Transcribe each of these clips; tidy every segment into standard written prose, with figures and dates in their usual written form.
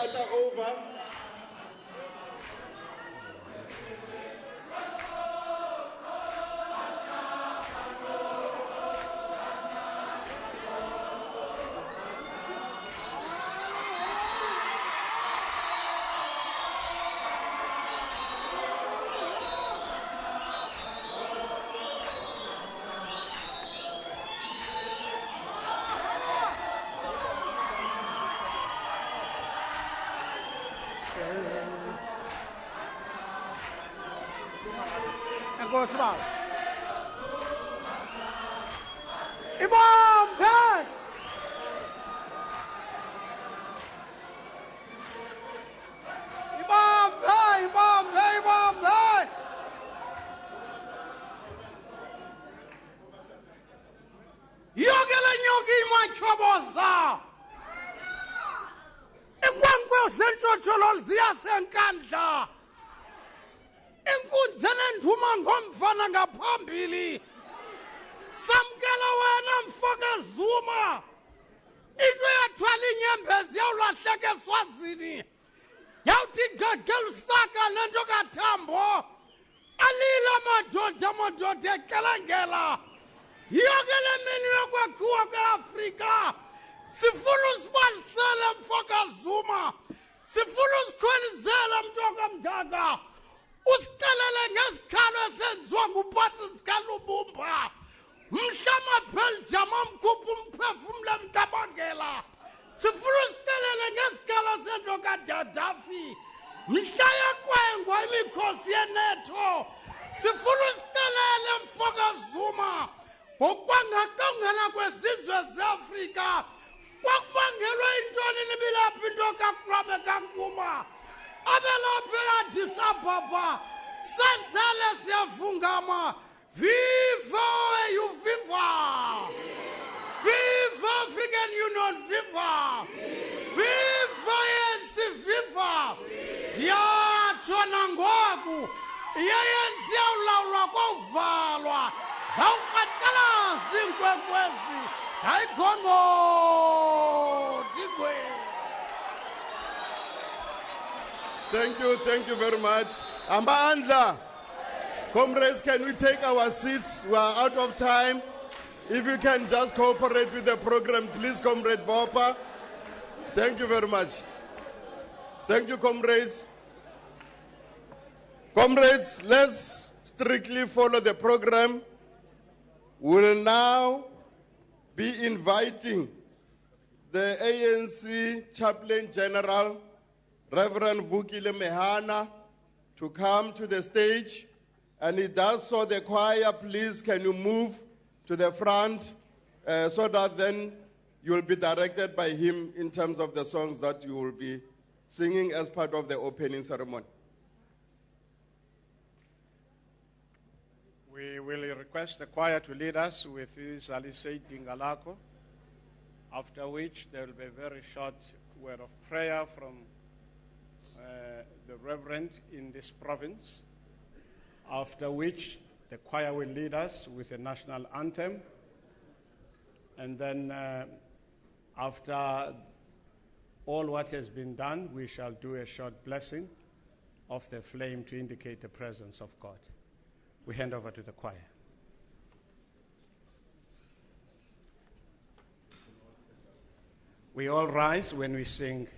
Tata over. Enkosi baba. Ibambe. Ibambe. Yogela nyoki machoboza. Ikwankwe sentshotshololo ziyasenkandla. Inkundleni enduma ngomfana ngaphambili. Samkela wena mfoka Zuma. Into yathwala inyembezi yawulahleka eSwazini. Yawuthi gagela usaka lento kaThambo. Alila madoda ekelengela. Yonke le mini yokwakhiwa kwe-Afrika. Sifuna usibalisele mfoka Zuma. Sifuna usikhwelizele mntoka mdaka. Usikalele ngesikhalo esenziwa nguPatrice Kalubumba. Mhlama Belgium amkhupha umphefumlo emtabangela. Sifuna usikalele ngesikhalo sendoka Gaddafi. Mhlaya kwengwa imikhosi yeNATO. Sifuna usikalele mfoka Zuma. Ngokwangaqongela kwezizwe zeAfrika. Kwakubangelwa intoni nibilaphi into kaKrame kaNkuma. Abelaphi eAddis Ababa. Senzele siyafungama. Viva OAU, viva! Viva African Union, viva! Viva ANC, viva! Ndiyatsho nangoku, i-ANC yawulawulwa kovalwa. Zawuqaqala zinkwenkwezi, hayikhongo digwe. Thank you very much. Ambandla, comrades, can we take our seats? We are out of time. If you can just cooperate with the program, please, Comrade Bopa. Thank you very much. Thank you, comrades. Comrades, let's strictly follow the program. We'll now be inviting the ANC Chaplain General, Reverend Vukile Mehana, to come to the stage. And he does so. The choir, please, can you move to the front so that then you'll be directed by him in terms of the songs that you will be singing as part of the opening ceremony. We will request the choir to lead us with this Alisei Dingalako, after which there will be a very short word of prayer from the Reverend in this province, after which the choir will lead us with a national anthem, and then after all what has been done, we shall do a short blessing of the flame to indicate the presence of God. We hand over to the choir. We all rise when we sing.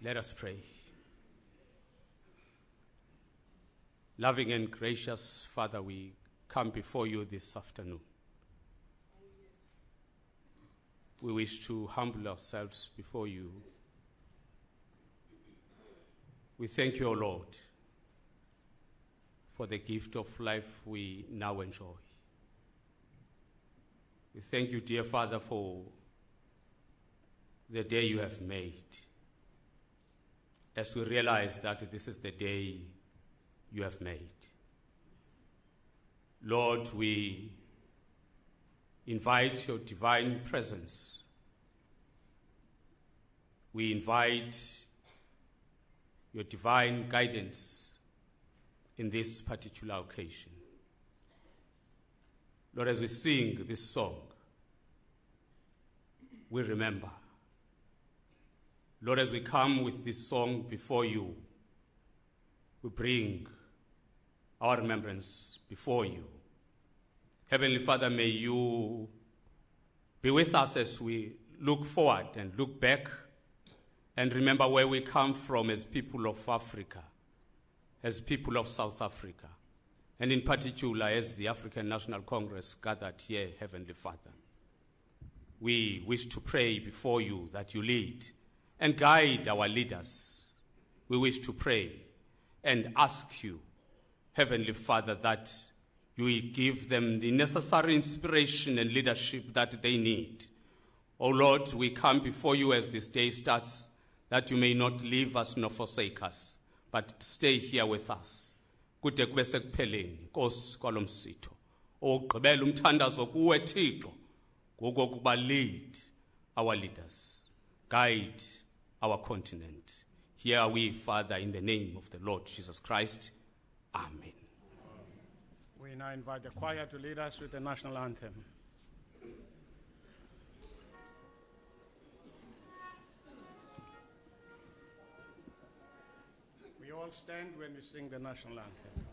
Let us pray. Loving and gracious Father, we come before you this afternoon. We wish to humble ourselves before you. We thank you, O Lord, for the gift of life we now enjoy. We thank you, dear Father, for the day you have made, as we realize that this is the day you have made. Lord, we invite your divine presence. We invite your divine guidance in this particular occasion. Lord, as we sing this song, we remember. Lord, as we come with this song before you, we bring our remembrance before you. Heavenly Father, may you be with us as we look forward and look back and remember where we come from as people of Africa, as people of South Africa, and in particular as the African National Congress gathered here, Heavenly Father. We wish to pray before you that you lead and guide our leaders. We wish to pray and ask you, Heavenly Father, that you will give them the necessary inspiration and leadership that they need. O Lord, we come before you as this day starts, that you may not leave us nor forsake us, but stay here with us. Kude kube sekupheleni, Nkosi kwalomsitho. Ogqibela umthandazo kuwe Thixo, kuko kuba lead our leaders, guide our continent. Here are we, Father, in the name of the Lord Jesus Christ. Amen. We now invite the choir to lead us with the national anthem. We all stand when we sing the national anthem.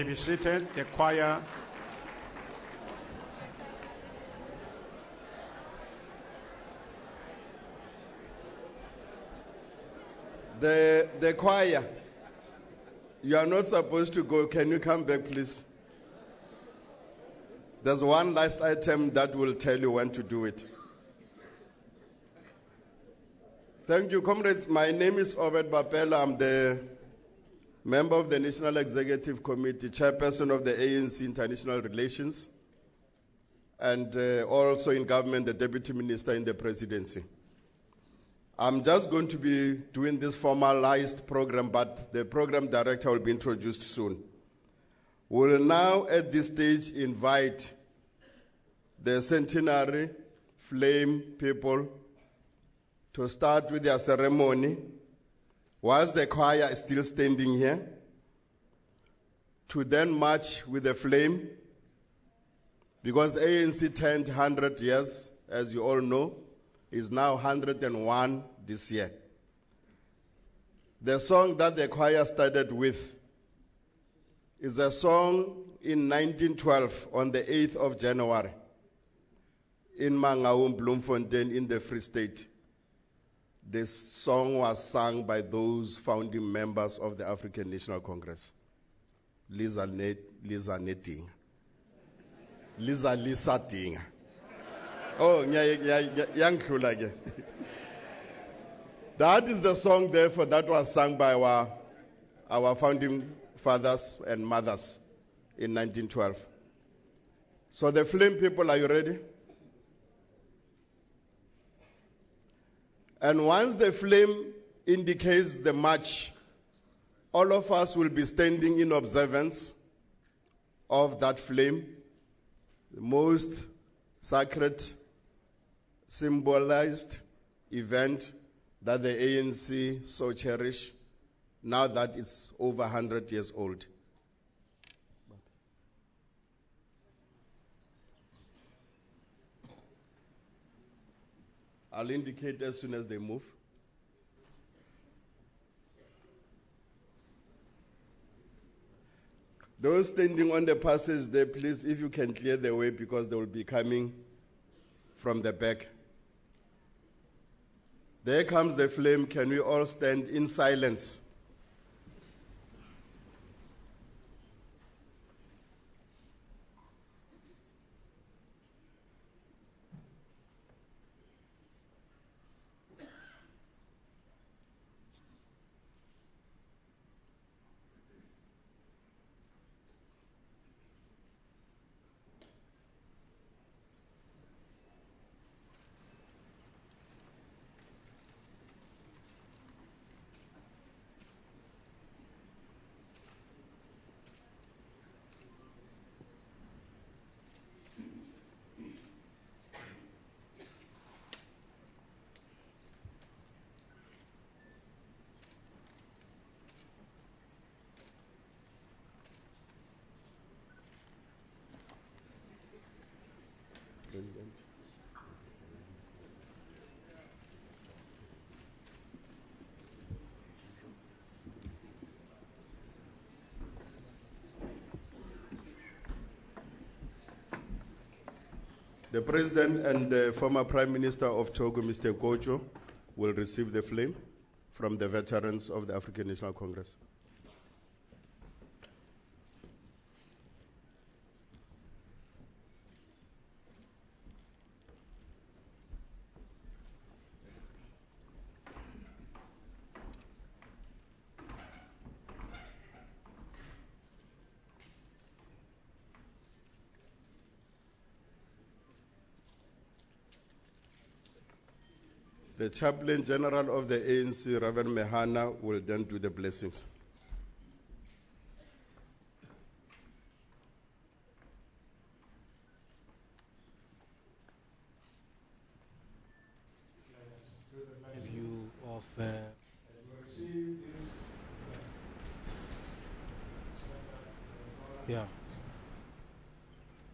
Be seated. The choir. The choir. You are not supposed to go. Can you come back, please? There's one last item that will tell you when to do it. Thank you, comrades. My name is Obed Bapela. I'm the member of the National Executive Committee, chairperson of the ANC International Relations. and also in government, the deputy minister in the presidency. I'm just going to be doing this formalized program, but the program director will be introduced soon. We'll now, at this stage, invite the Centenary Flame people to start with their ceremony, whilst the choir is still standing here, to then march with the flame, because the ANC turned 100 years, as you all know, is now 101 this year. The song that the choir started with is a song in 1912 on the 8th of January in Mangaung, Bloemfontein in the Free State. This song was sung by those founding members of the African National Congress. Lisa Netting. Lisa Ting. Oh, young Shulage. That is the song, therefore, that was sung by our founding fathers and mothers in 1912. So the flame people, are you ready? And once the flame indicates the march, all of us will be standing in observance of that flame, the most sacred, symbolized event that the ANC so cherish, now that it's over 100 years old. I'll indicate as soon as they move. Those standing on the passage there, please, if you can clear the way, because they will be coming from the back. There comes the flame. Can we all stand in silence? President. The President and the former Prime Minister of Togo, Mr. Kojo, will receive the flame from the veterans of the African National Congress. The Chaplain General of the ANC, Reverend Mehana, will then do the blessings. View of yeah.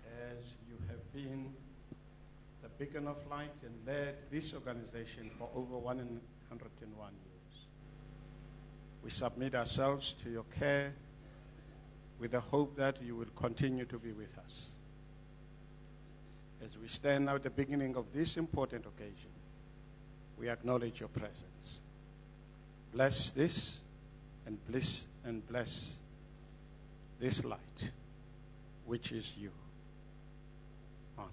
As you have been the beacon of light and led this organization for over 101 years. We submit ourselves to your care with the hope that you will continue to be with us. As we stand now at the beginning of this important occasion, we acknowledge your presence. Bless this and bless this light, which is you. Amen.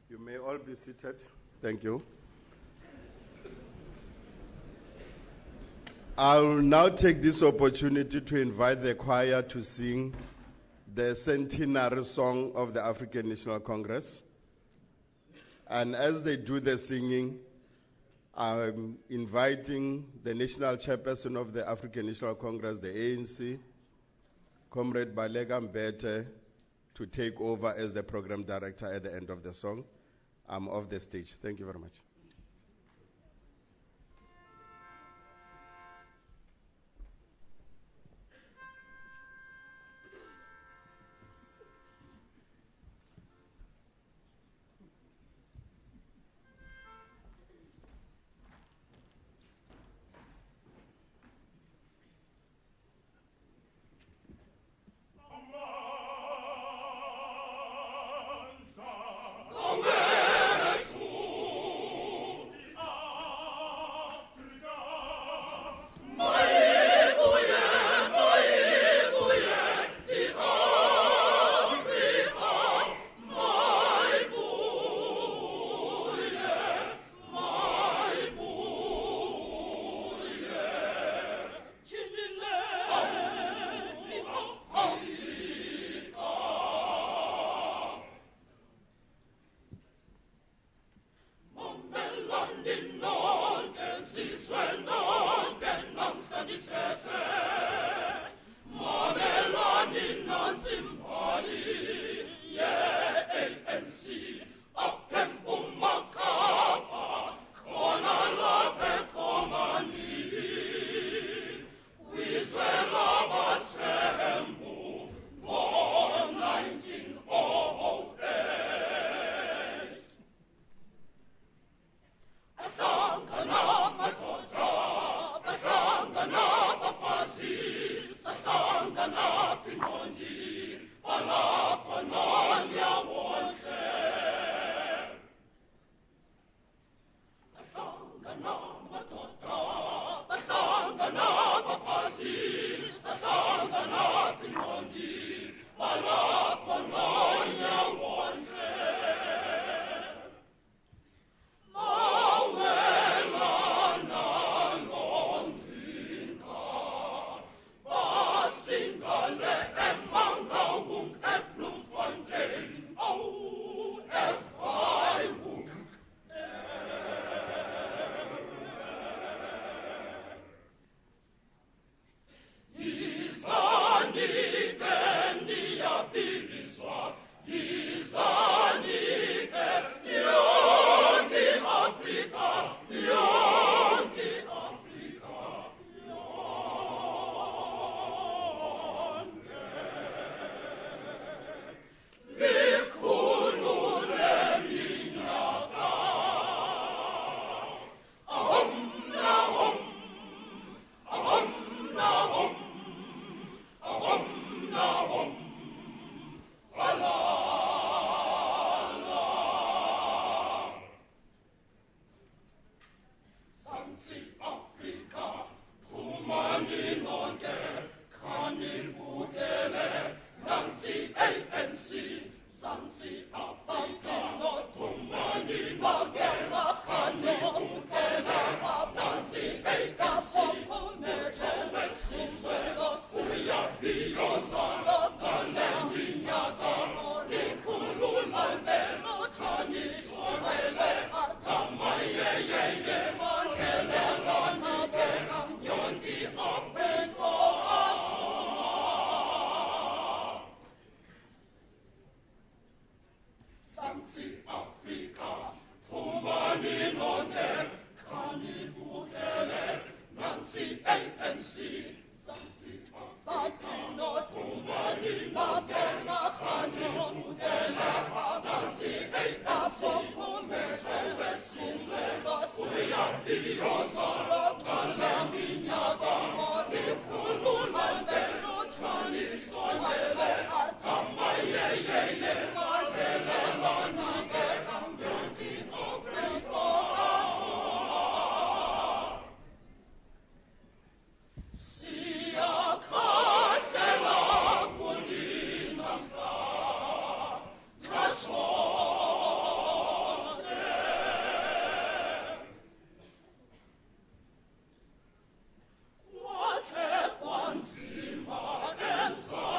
You may all be seated. Thank you. I'll now take this opportunity to invite the choir to sing the Centenary song of the African National Congress. And as they do the singing, I'm inviting the national chairperson of the African National Congress, the ANC, Comrade Balega Mbete, to take over as the program director at the end of the song. I'm off the stage. Thank you very much.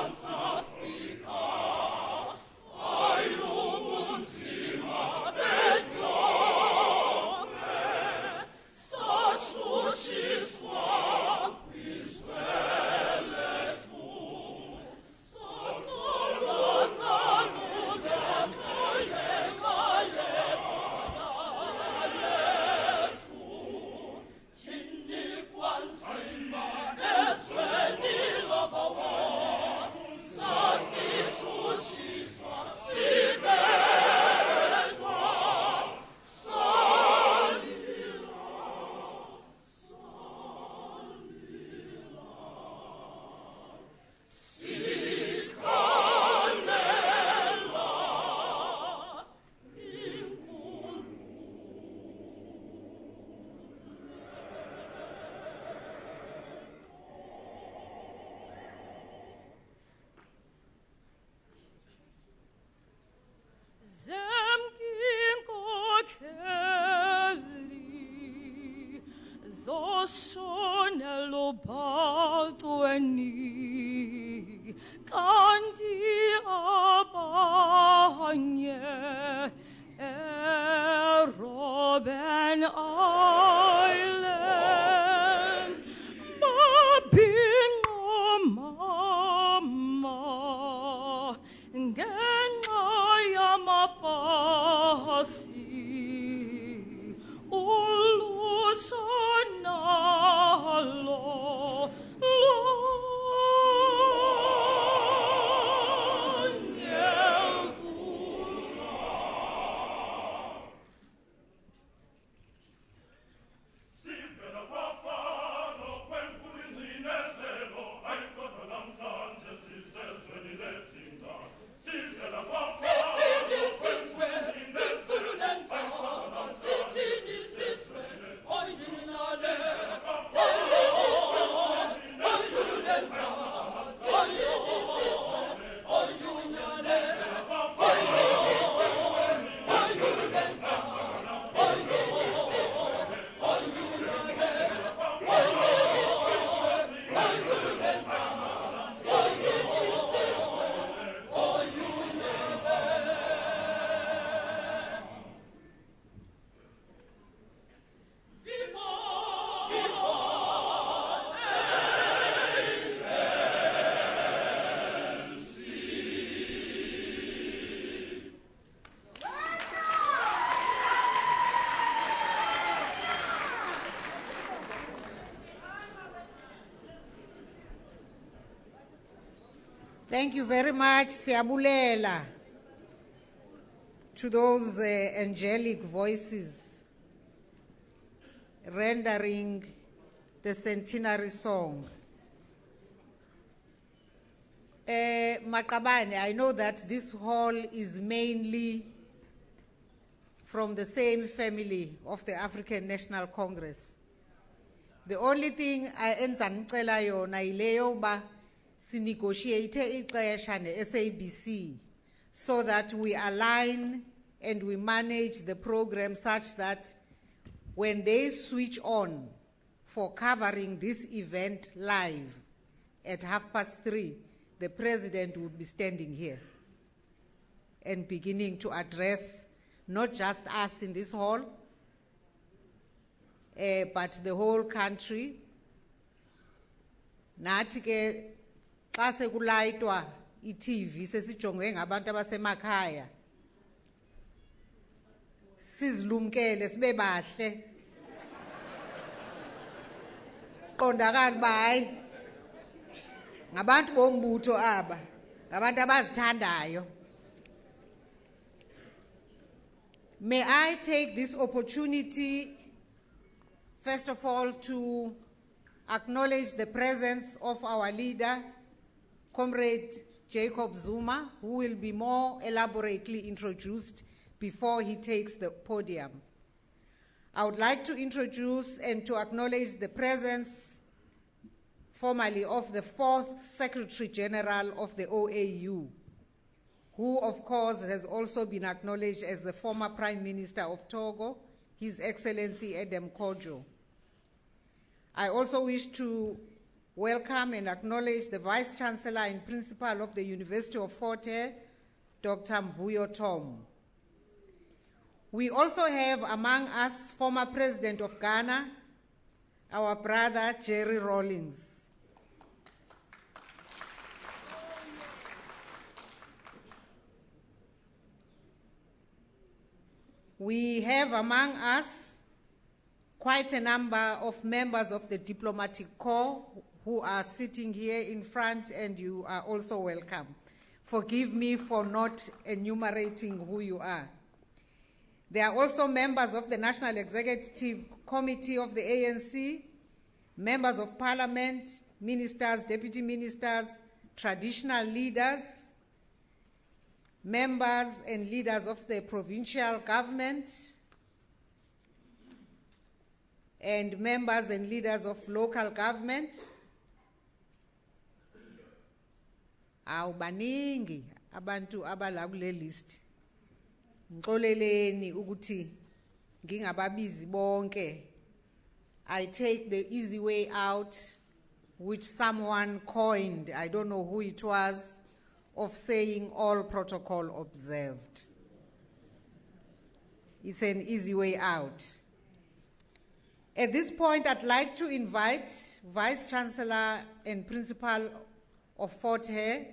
What a kanti abanye Robben Island mabingo mama ngenxa yamapasi ulusanalo Thank you very much, Siabulela, to those angelic voices rendering the Centenary song. Makabane, I know that this hall is mainly from the same family of the African National Congress. The only thing I enzanixela yona ileyo ba sinegotiate ixesha ne-SABC so that we align and we manage the program such that when they switch on for covering this event live at 3:30, the president would be standing here and beginning to address not just us in this hall, but the whole country. Nathi ke xa sekulayitwa i-TV sesijonge ngabantu abasemakhaya sizilumkele sibe bahle siqondakala uba hayi ngabantu bombutho aba ngabantu abazithandayo. May I take this opportunity first of all to acknowledge the presence of our leader, Comrade Jacob Zuma, who will be more elaborately introduced before he takes the podium. I would like to introduce and to acknowledge the presence formally of the 4th Secretary General of the OAU, who of course has also been acknowledged as the former Prime Minister of Togo, His Excellency Edem Kojo. I also wish to welcome and acknowledge the Vice Chancellor and Principal of the University of Fort Hare, Dr. Mvuyo Tom. We also have among us former President of Ghana, our brother Jerry Rawlings. We have among us quite a number of members of the diplomatic corps who are sitting here in front, and you are also welcome. Forgive me for not enumerating who you are. There are also members of the National Executive Committee of the ANC, members of parliament, ministers, deputy ministers, traditional leaders, members and leaders of the provincial government, and members and leaders of local government. Awubaningi abantu abala kule list. Ngixoleleni ukuthi ngingababizi bonke. I take the easy way out which someone coined, I don't know who it was, of saying all protocol observed. It's an easy way out. At this point, I'd like to invite Vice Chancellor and Principal of Fort Hare,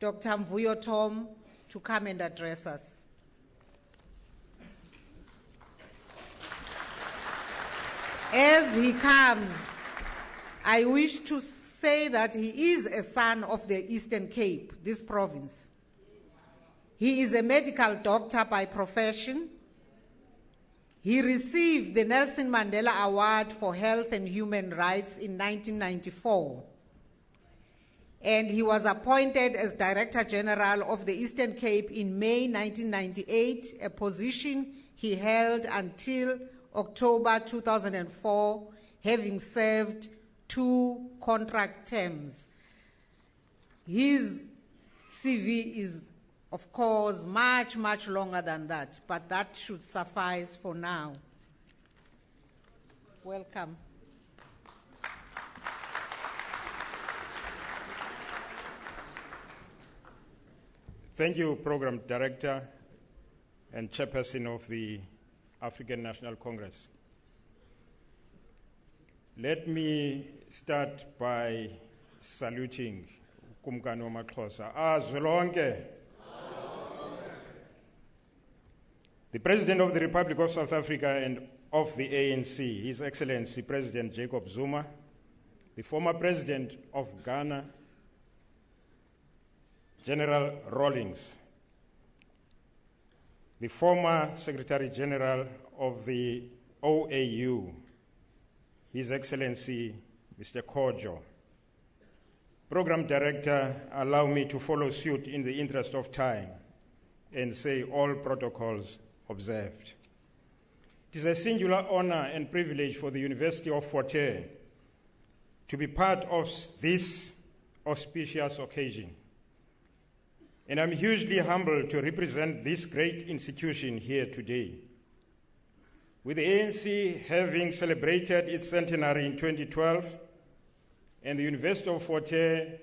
Dr. Mvuyo Tom, to come and address us. As he comes, I wish to say that he is a son of the Eastern Cape, this province. He is a medical doctor by profession. He received the Nelson Mandela Award for Health and Human Rights in 1994. And he was appointed as Director General of the Eastern Cape in May 1998, a position he held until October 2004, having served 2 contract terms. His CV is, of course, much, much longer than that, but that should suffice for now. Welcome. Thank you, Program Director and Chairperson of the African National Congress. Let me start by saluting Kumkani Maxhosa. Azwelonke. The President of the Republic of South Africa and of the ANC, His Excellency President Jacob Zuma, the former President of Ghana, General Rawlings, the former Secretary General of the OAU, His Excellency Mr. Kojo. Program Director, allow me to follow suit in the interest of time and say all protocols observed. It is a singular honor and privilege for the University of Fort Hare to be part of this auspicious occasion. And I'm hugely humbled to represent this great institution here today. With the ANC having celebrated its centenary in 2012, and the University of Fort Hare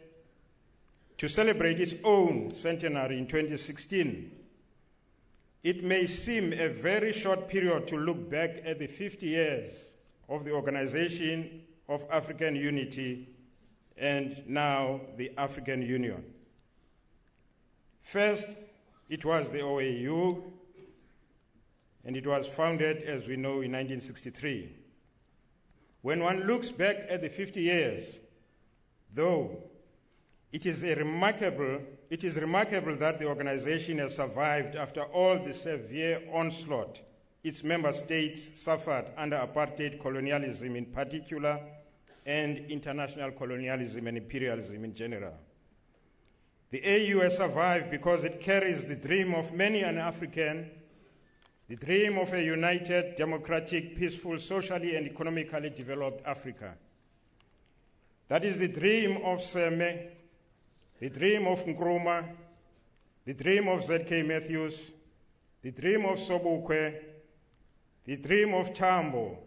to celebrate its own centenary in 2016, it may seem a very short period to look back at the 50 years of the Organization of African Unity and now the African Union. First, it was the OAU, and it was founded, as we know, in 1963. When one looks back at the 50 years, though, it is remarkable that the organization has survived after all the severe onslaught its member states suffered under apartheid colonialism in particular, and international colonialism and imperialism in general. The AU has survived because it carries the dream of many an African, the dream of a united, democratic, peaceful, socially and economically developed Africa. That is the dream of Seme, the dream of Nkrumah, the dream of Z.K. Matthews, the dream of Sobukwe, the dream of Tambo,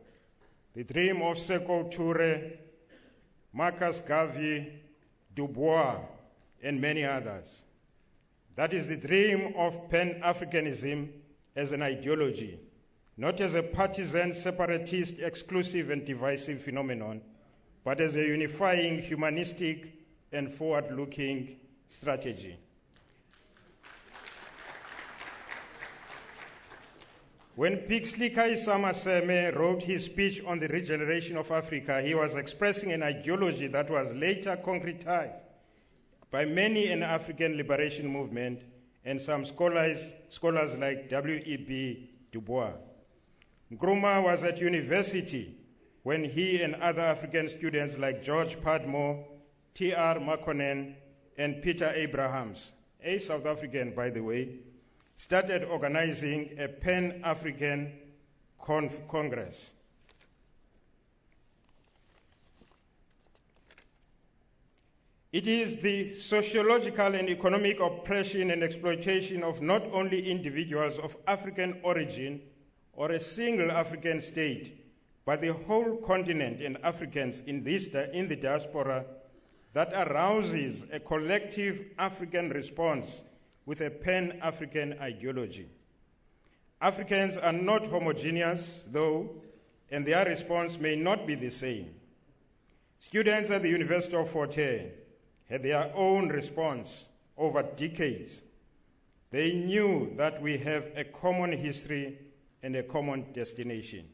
the dream of Sekou Toure, Marcus Garvey, Dubois, and many others. That is the dream of pan-Africanism as an ideology, not as a partisan, separatist, exclusive, and divisive phenomenon, but as a unifying, humanistic, and forward-looking strategy. When Pixley Kaisama Seme wrote his speech on the regeneration of Africa, he was expressing an ideology that was later concretized by many in the African liberation movement and some scholars like W.E.B. Du Bois. Nkrumah was at university when he and other African students like George Padmore, T.R. Makonnen, and Peter Abrahams, a South African, by the way, started organizing a Pan-African Congress. It is the sociological and economic oppression and exploitation of not only individuals of African origin or a single African state, but the whole continent and Africans in the diaspora that arouses a collective African response with a pan-African ideology. Africans are not homogeneous, though, and their response may not be the same. Students at the University of Fort Hare had their own response over decades. They knew that we have a common history and a common destination.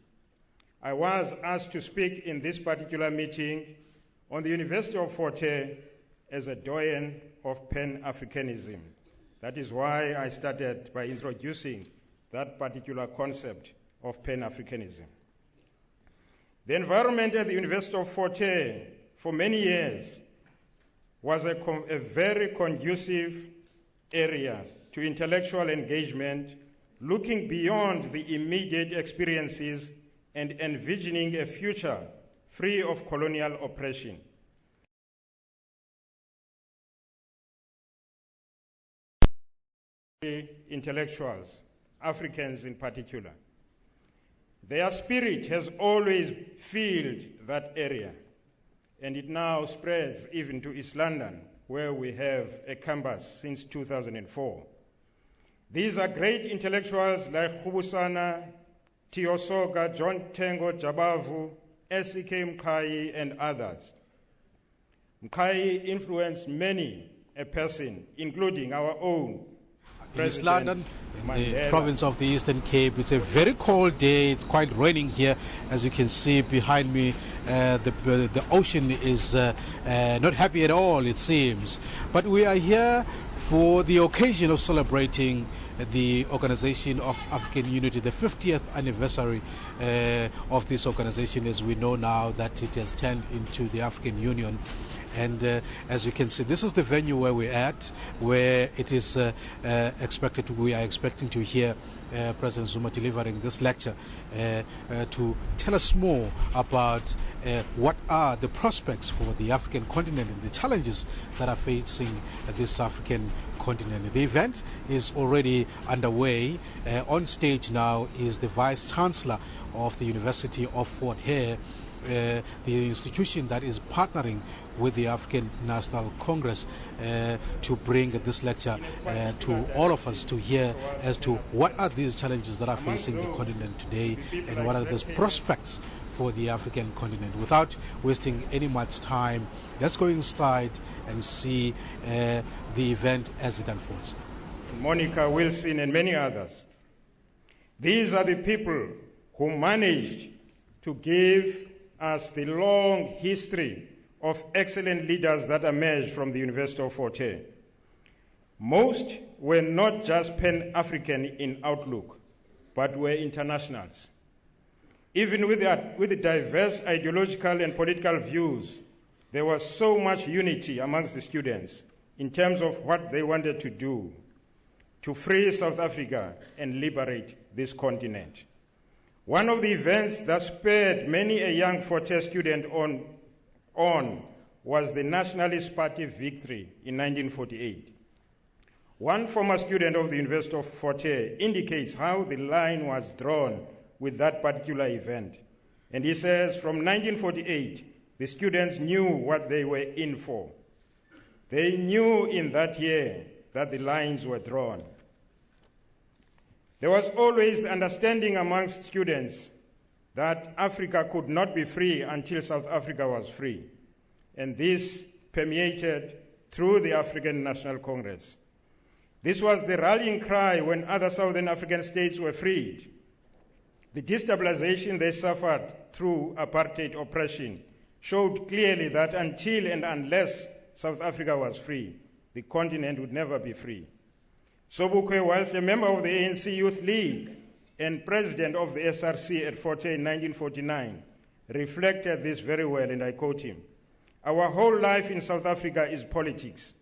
I was asked to speak in this particular meeting on the University of Fort Hare as a doyen of pan-Africanism. That is why I started by introducing that particular concept of pan-Africanism. The environment at the University of Fort Hare for many years was a very conducive area to intellectual engagement, looking beyond the immediate experiences and envisioning a future free of colonial oppression. Intellectuals, Africans in particular. Their spirit has always filled that area, and it now spreads even to East London, where we have a campus since 2004. These are great intellectuals like Khubusana, Tiosoga, John Tengo Jabavu, S.E.K. Mkai, and others. Mkai influenced many a person, including our own in East London, in Mandela. the province of the Eastern Cape. It's a very cold day. It's quite raining here. As you can see behind me, the ocean is not happy at all, it seems. But we are here for the occasion of celebrating the Organization of African Unity, the 50th anniversary of this organization, as we know now that it has turned into the African Union. And as you can see, this is the venue where we're at, where it is we are expecting to hear President Zuma delivering this lecture to tell us more about what are the prospects for the African continent and the challenges that are facing this African continent. The event is already underway. On stage now is the Vice Chancellor of the University of Fort Hare, the institution that is partnering with the African National Congress to bring this lecture to all of us to hear as to what are these challenges that are facing the continent today and what are those prospects for the African continent. Without wasting any much time, let's go inside and see the event as it unfolds. Monica Wilson and many others. These are the people who managed to give us the long history of excellent leaders that emerged from the University of Fort Hare. Most were not just pan-African in outlook, but were internationals. Even with the diverse ideological and political views, there was so much unity amongst the students in terms of what they wanted to do to free South Africa and liberate this continent. One of the events that spurred many a young Fort Hare student on was the Nationalist Party victory in 1948. One former student of the University of Fort Hare indicates how the line was drawn with that particular event. And he says, from 1948, the students knew what they were in for. They knew in that year that the lines were drawn. There was always the understanding amongst students that Africa could not be free until South Africa was free. And this permeated through the African National Congress. This was the rallying cry when other Southern African states were freed. The destabilization they suffered through apartheid oppression showed clearly that until and unless South Africa was free, the continent would never be free. Sobukwe, whilst a member of the ANC Youth League and president of the SRC at Fort Hare in 1949, reflected this very well, and I quote him, "Our whole life in South Africa is politics.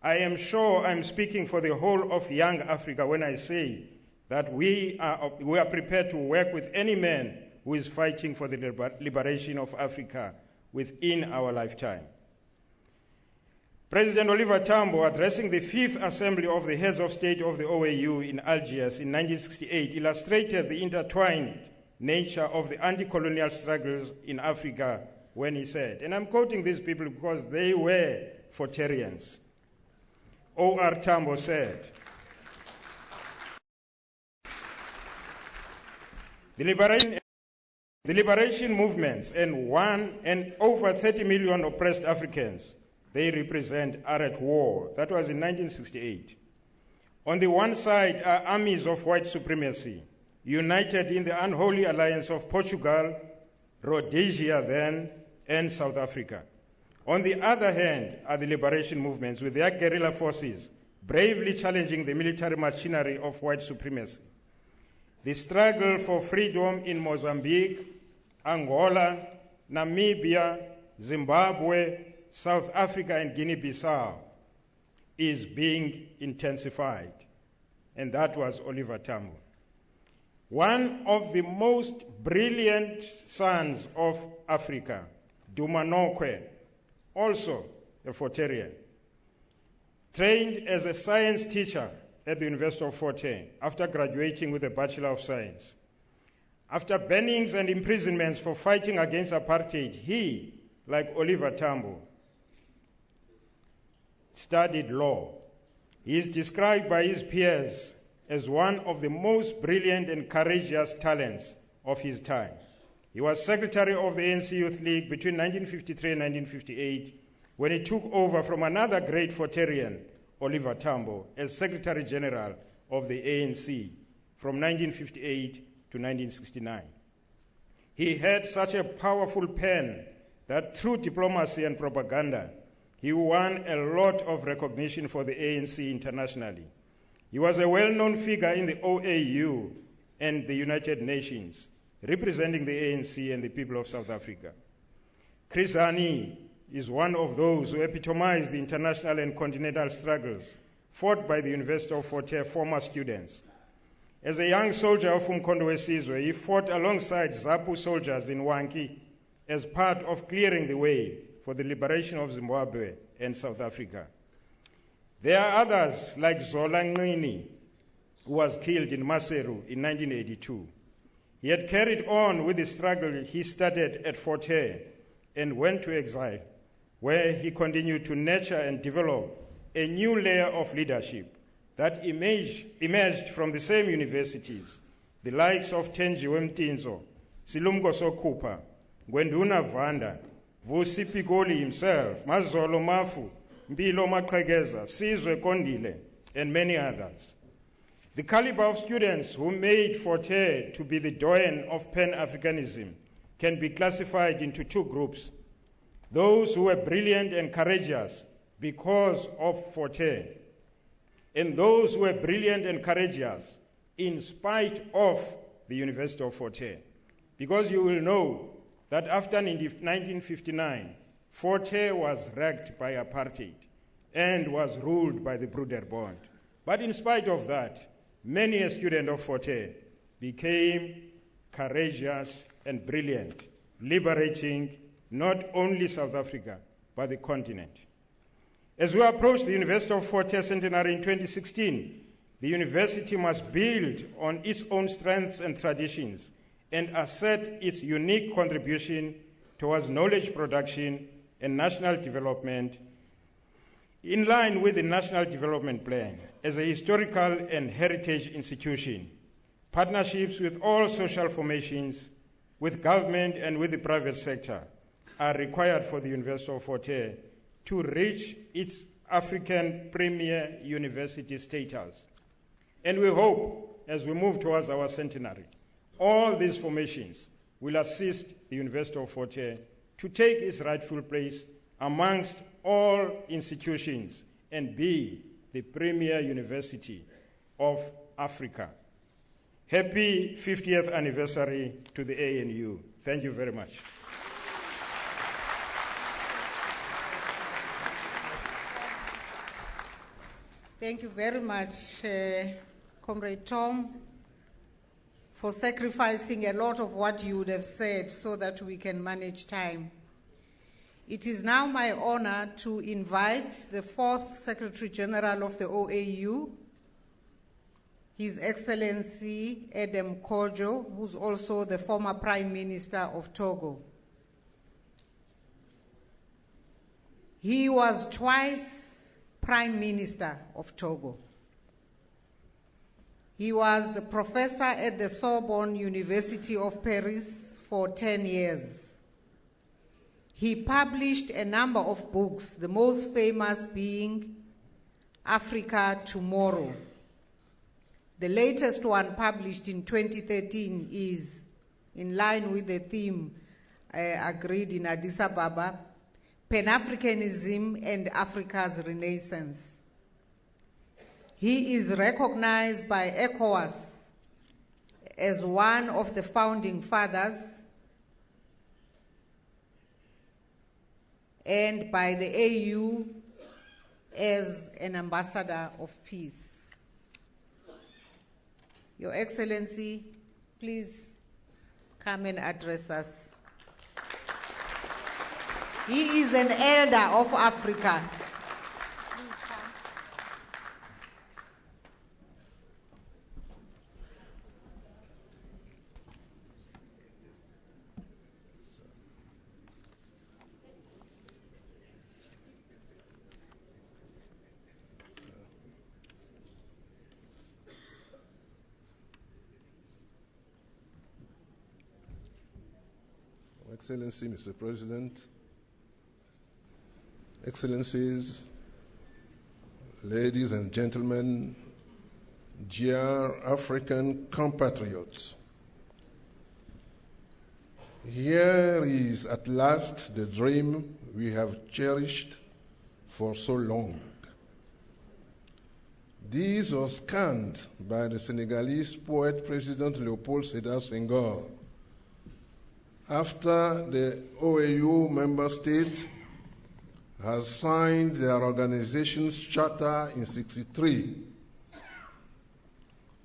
I am sure I'm speaking for the whole of young Africa when I say that we are prepared to work with any man who is fighting for the liberation of Africa within our lifetime." President Oliver Tambo, addressing the 5th Assembly of the Heads of State of the OAU in Algiers in 1968, illustrated the intertwined nature of the anti-colonial struggles in Africa when he said, and I'm quoting these people because they were Forterians. O.R. Tambo said, the liberation movements and over 30 million oppressed Africans they represent are at war. That was in 1968. On the one side are armies of white supremacy, united in the unholy alliance of Portugal, Rhodesia then, and South Africa. On the other hand are the liberation movements with their guerrilla forces bravely challenging the military machinery of white supremacy. The struggle for freedom in Mozambique, Angola, Namibia, Zimbabwe, South Africa, and Guinea-Bissau is being intensified. And that was Oliver Tambo. One of the most brilliant sons of Africa, Duma Nokwe, also a Forterian, trained as a science teacher at the University of Fort Hare after graduating with a Bachelor of Science. After bannings and imprisonments for fighting against apartheid, he, like Oliver Tambo, studied law. He is described by his peers as one of the most brilliant and courageous talents of his time. He was secretary of the ANC Youth League between 1953 and 1958 when he took over from another great Forterian, Oliver Tambo, as Secretary General of the ANC from 1958 to 1969. He had such a powerful pen that through diplomacy and propaganda, he won a lot of recognition for the ANC internationally. He was a well-known figure in the OAU and the United Nations, representing the ANC and the people of South Africa. Chris Hani is one of those who epitomized the international and continental struggles fought by the University of Fort Hare former students. As a young soldier of Umkhonto weSizwe, he fought alongside ZAPU soldiers in Wanki as part of clearing the way for the liberation of Zimbabwe and South Africa. There are others like Zola Ngini, who was killed in Maseru in 1982. He had carried on with the struggle he started at Fort Hare and went to exile, where he continued to nurture and develop a new layer of leadership that emerged from the same universities, the likes of Tenjiwe Mtinzo, Silumko Sokupa, Gwenduna Vanda, Vusi Pigoli himself, Mazolo Mafu, Mbilo Maqhekeza, Sizwe Kondile, and many others. The caliber of students who made Fort Hare to be the doyen of pan-Africanism can be classified into two groups: those who were brilliant and courageous because of Fort Hare, and those who were brilliant and courageous in spite of the University of Fort Hare. Because you will know that after 1959, Fort Hare was wrecked by apartheid and was ruled by the Broederbond. But in spite of that, many a student of Fort Hare became courageous and brilliant, liberating not only South Africa, but the continent. As we approach the University of Fort Hare Centenary in 2016, the university must build on its own strengths and traditions and assert its unique contribution towards knowledge production and national development in line with the National Development Plan as a historical and heritage institution. Partnerships with all social formations, with government and with the private sector are required for the University of Fort Hare to reach its African premier university status. And we hope, as we move towards our centenary, all these formations will assist the University of Fort Hare to take its rightful place amongst all institutions and be the premier university of Africa. Happy 50th anniversary to the ANU. Thank you very much. Thank you very much, Comrade Tom, for sacrificing a lot of what you would have said so that we can manage time. It is now my honor to invite the 4th Secretary General of the OAU, His Excellency Adam Kojo, who's also the former Prime Minister of Togo. He was twice Prime Minister of Togo. He was the professor at the Sorbonne University of Paris for 10 years. He published a number of books, the most famous being Africa Tomorrow. The latest one, published in 2013, is in line with the theme agreed in Addis Ababa, Pan-Africanism and Africa's Renaissance. He is recognized by ECOWAS as one of the founding fathers and by the AU as an ambassador of peace. Your Excellency, please come and address us. He is an elder of Africa. Excellency, Mr. President, Excellencies, ladies and gentlemen, dear African compatriots, here is at last the dream we have cherished for so long. This was scanned by the Senegalese poet President Léopold Sédar Senghor after the OAU member states has signed their organization's charter in '63.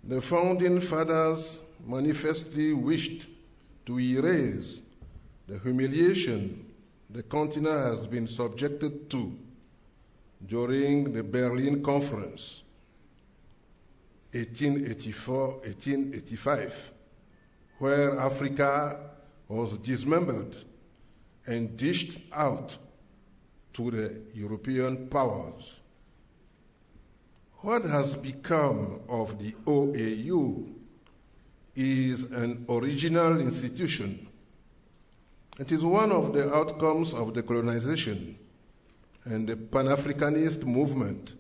The founding fathers manifestly wished to erase the humiliation the continent has been subjected to during the Berlin Conference, 1884-1885, where Africa was dismembered and dished out to the European powers. What has become of the OAU is an original institution. It is one of the outcomes of decolonization and the pan-Africanist movement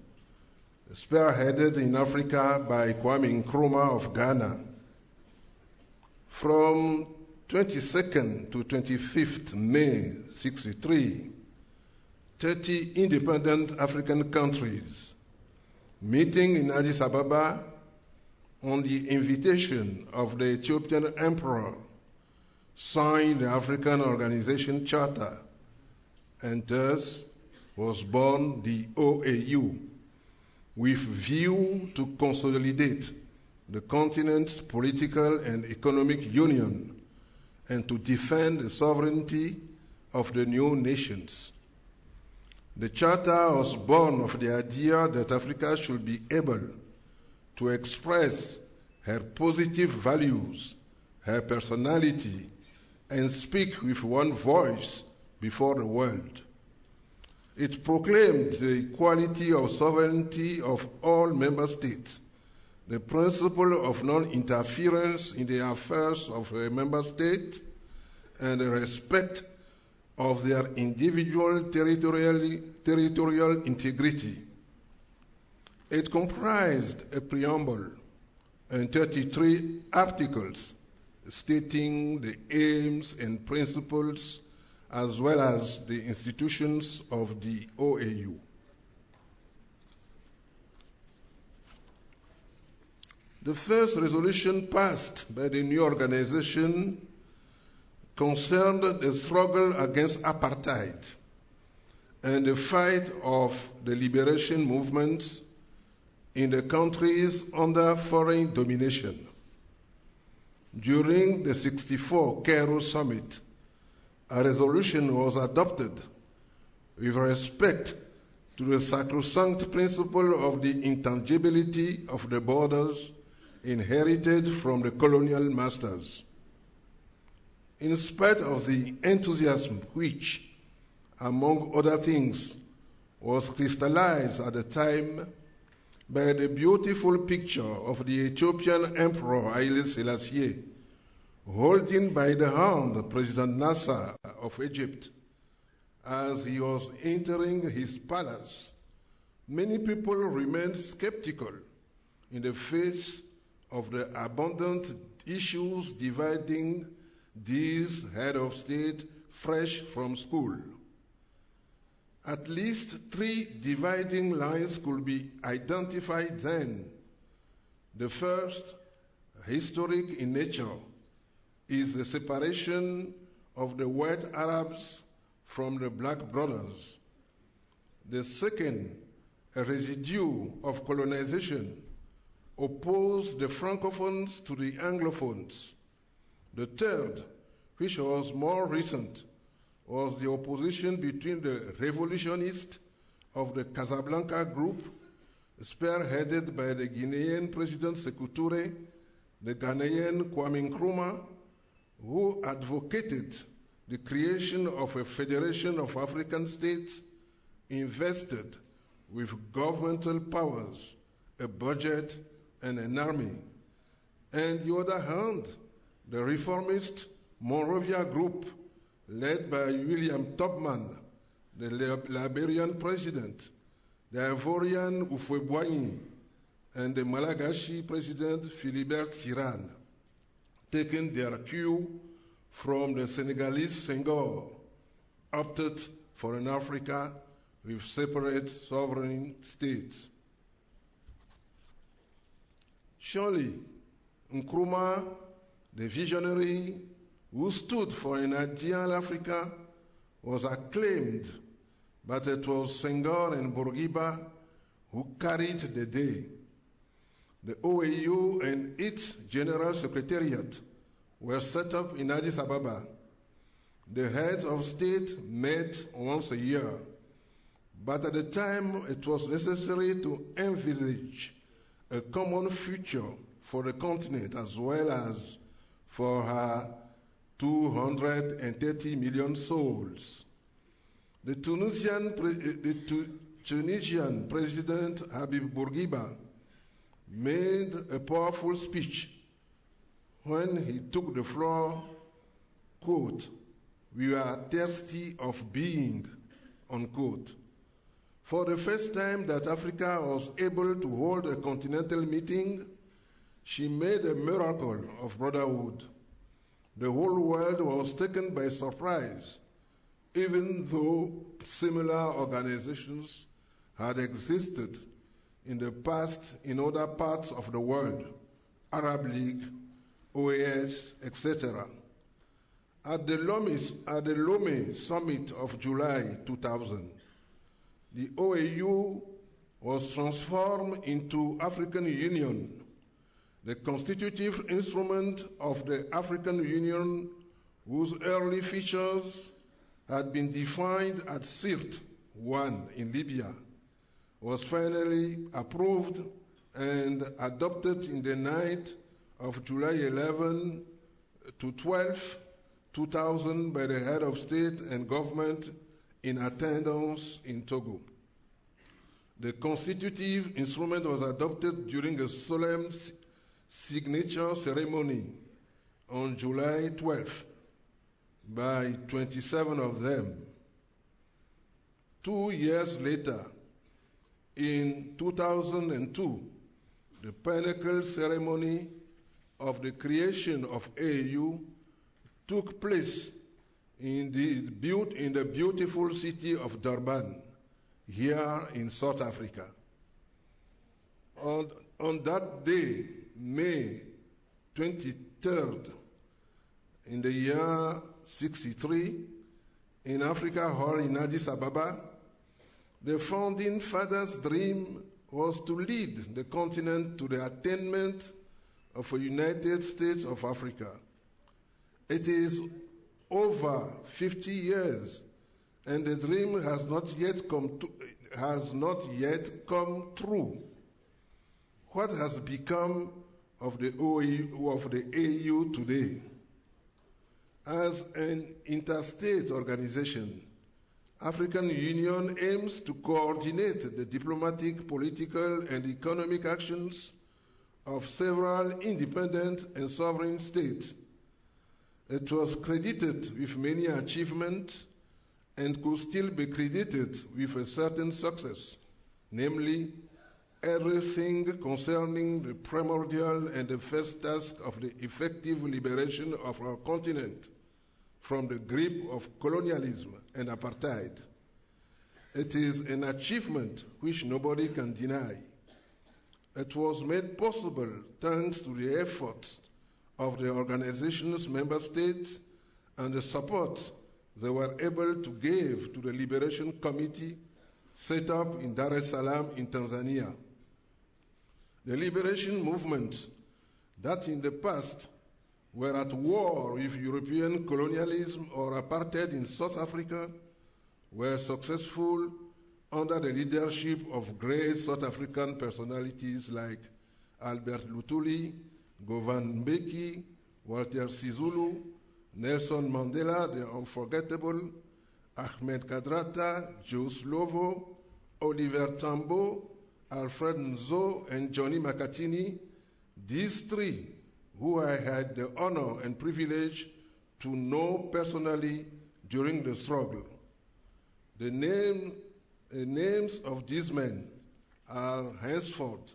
spearheaded in Africa by Kwame Nkrumah of Ghana. From 22nd to 25th May '63, 30 independent African countries meeting in Addis Ababa on the invitation of the Ethiopian Emperor signed the African Organization Charter, and thus was born the OAU, with view to consolidate the continent's political and economic union and to defend the sovereignty of the new nations. The Charter was born of the idea that Africa should be able to express her positive values, her personality, and speak with one voice before the world. It proclaimed the equality of sovereignty of all member states, the principle of non-interference in the affairs of a member state, and the respect of their individual territorial integrity. It comprised a preamble and 33 articles stating the aims and principles as well as the institutions of the OAU. The first resolution passed by the new organization concerned the struggle against apartheid and the fight of the liberation movements in the countries under foreign domination. During the '64 Cairo Summit, a resolution was adopted with respect to the sacrosanct principle of the intangibility of the borders inherited from the colonial masters. In spite of the enthusiasm which, among other things, was crystallized at the time by the beautiful picture of the Ethiopian Emperor Haile Selassie holding by the hand President Nasser of Egypt as he was entering his palace, many people remained skeptical in the face of the abundant issues dividing these head of state fresh from school. At least 3 dividing lines could be identified then. The first, historic in nature, is the separation of the white Arabs from the black brothers. The second, a residue of colonization, opposed the Francophones to the Anglophones. The third, which was more recent, was the opposition between the revolutionists of the Casablanca group, spearheaded by the Guinean President Sékou Touré, the Ghanaian Kwame Nkrumah, who advocated the creation of a federation of African states invested with governmental powers, a budget, and an army. And on the other hand, the reformist Monrovia group, led by William Tubman, the Liberian president, the Ivorian Houphouët-Boigny, and the Malagasy president Philibert Tirane, taking their cue from the Senegalese Senghor, opted for an Africa with separate sovereign states. Surely, Nkrumah, the visionary who stood for an ideal Africa, was acclaimed, but it was Senghor and Bourguiba who carried the day. The OAU and its General Secretariat were set up in Addis Ababa. The heads of state met once a year, but at the time it was necessary to envisage a common future for the continent as well as for her 230 million souls. The Tunisian President Habib Bourguiba made a powerful speech when he took the floor, quote, "We are thirsty of being," unquote. For the first time that Africa was able to hold a continental meeting, she made a miracle of brotherhood. The whole world was taken by surprise, even though similar organizations had existed in the past in other parts of the world, Arab League, OAS, etc. At the Lomé Summit of July 2000, the OAU was transformed into African Union, the constitutive instrument of the African Union, whose early features had been defined at Sirte I in Libya, was finally approved and adopted in the night of July 11 to 12, 2000 by the head of state and government in attendance in Togo. The constitutive instrument was adopted during a solemn signature ceremony on July 12 by 27 of them. 2 years later, in 2002, the pinnacle ceremony of the creation of AU took place in the beautiful city of Durban, here in South Africa. On that day, May 23rd, in the year 63, in Africa Hall in Addis Ababa, the founding fathers' dream was to lead the continent to the attainment of a United States of Africa. It is over 50 years, and the dream has not yet come true. What has become of the AU today. As an interstate organization, African Union aims to coordinate the diplomatic, political, and economic actions of several independent and sovereign states. It was credited with many achievements and could still be credited with a certain success, namely, everything concerning the primordial and the first task of the effective liberation of our continent from the grip of colonialism and apartheid. It is an achievement which nobody can deny. It was made possible thanks to the efforts of the organization's member states and the support they were able to give to the Liberation Committee set up in Dar es Salaam in Tanzania. The liberation movements that in the past were at war with European colonialism or apartheid in South Africa were successful under the leadership of great South African personalities like Albert Luthuli, Govan Mbeki, Walter Sisulu, Nelson Mandela, the unforgettable, Ahmed Kadrata, Joe Slovo, Oliver Tambo, Alfred Nzo, and Johnny Makatini, these three who I had the honor and privilege to know personally during the struggle. The names of these men are henceforth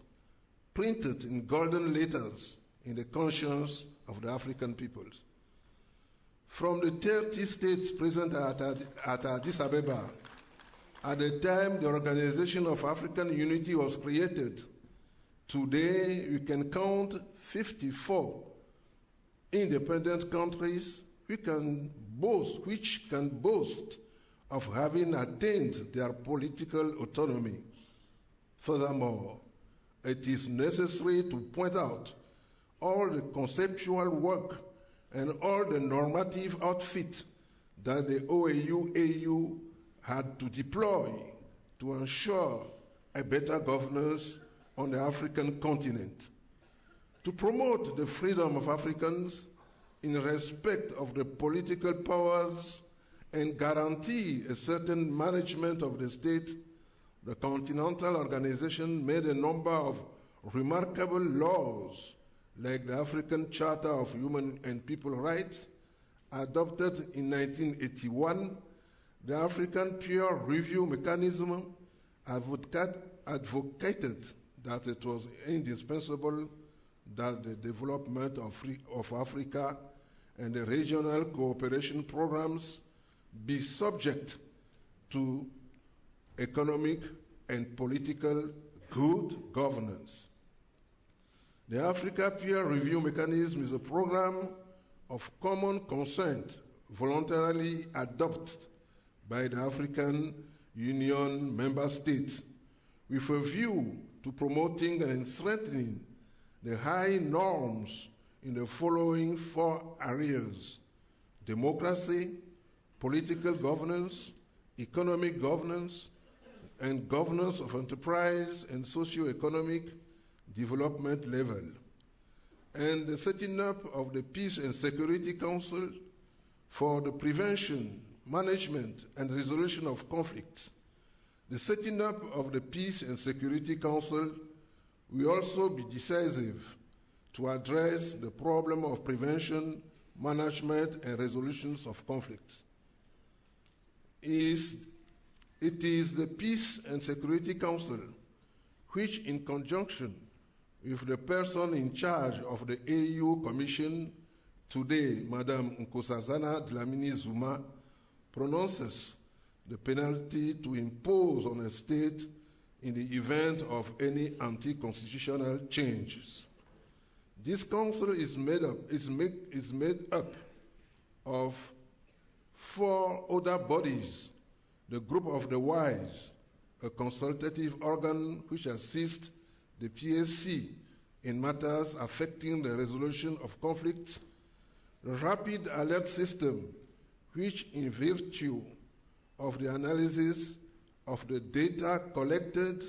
printed in golden letters in the conscience of the African peoples. From the 30 states present at Addis Ababa, at the time the Organization of African Unity was created, today we can count 54 independent countries which can boast of having attained their political autonomy. Furthermore, it is necessary to point out all the conceptual work and all the normative outfit that the OAU had to deploy to ensure a better governance on the African continent. To promote the freedom of Africans in respect of the political powers and guarantee a certain management of the state, the Continental Organization made a number of remarkable laws, like the African Charter of Human and People Rights, adopted in 1981, the African Peer Review Mechanism advocated that it was indispensable that the development of Africa and the regional cooperation programs be subject to economic and political good governance. The Africa Peer Review Mechanism is a program of common consent voluntarily adopted by the African Union member states with a view to promoting and strengthening the high norms in the following 4 areas: democracy, political governance, economic governance, and governance of enterprise and socio-economic development level, and the setting up of the Peace and Security Council for the prevention, management, and resolution of conflicts. The setting up of the Peace and Security Council will also be decisive to address the problem of prevention, management, and resolutions of conflicts. It is the Peace and Security Council which, in conjunction with the person in charge of the AU Commission, today, Madame Nkosazana Dlamini Zuma, pronounces the penalty to impose on a state in the event of any anti-constitutional changes. This council is made up of 4 other bodies: the Group of the Wise, a consultative organ which assists the PSC in matters affecting the resolution of conflicts; the Rapid Alert System, which, in virtue of the analysis of the data collected,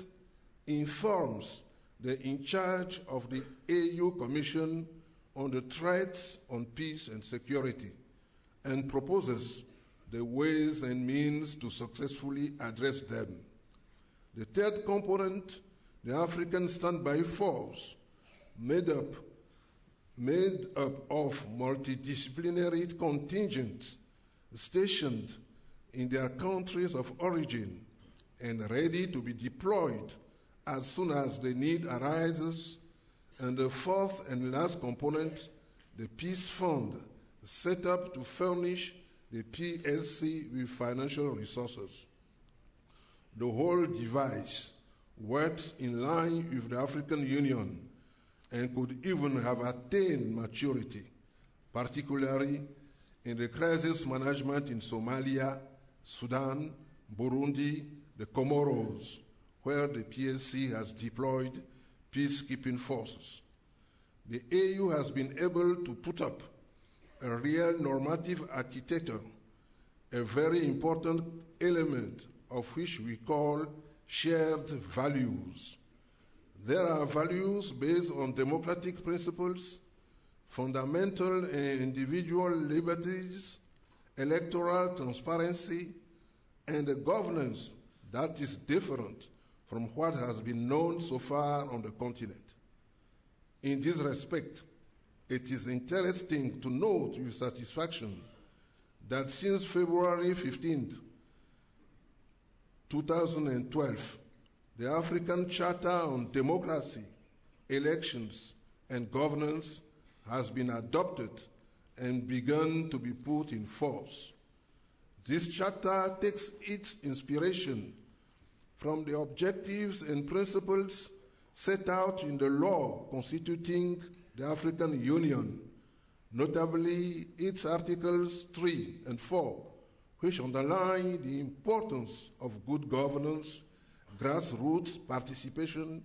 informs the in charge of the AU Commission on the Threats on Peace and Security, and proposes the ways and means to successfully address them. The third component, the African Standby Force, made up of multidisciplinary contingents stationed in their countries of origin and ready to be deployed as soon as the need arises. And the fourth and last component, the Peace Fund, set up to furnish the PSC with financial resources. The whole device works in line with the African Union and could even have attained maturity, particularly in the crisis management in Somalia, Sudan, Burundi, the Comoros, where the PSC has deployed peacekeeping forces. The AU has been able to put up a real normative architecture, a very important element of which we call shared values. There are values based on democratic principles, fundamental and individual liberties, electoral transparency, and a governance that is different from what has been known so far on the continent. In this respect, it is interesting to note with satisfaction that since February 15, 2012, the African Charter on Democracy, Elections, and Governance has been adopted and begun to be put in force. This charter takes its inspiration from the objectives and principles set out in the law constituting the African Union, notably its Articles 3 and 4, which underline the importance of good governance, grassroots participation,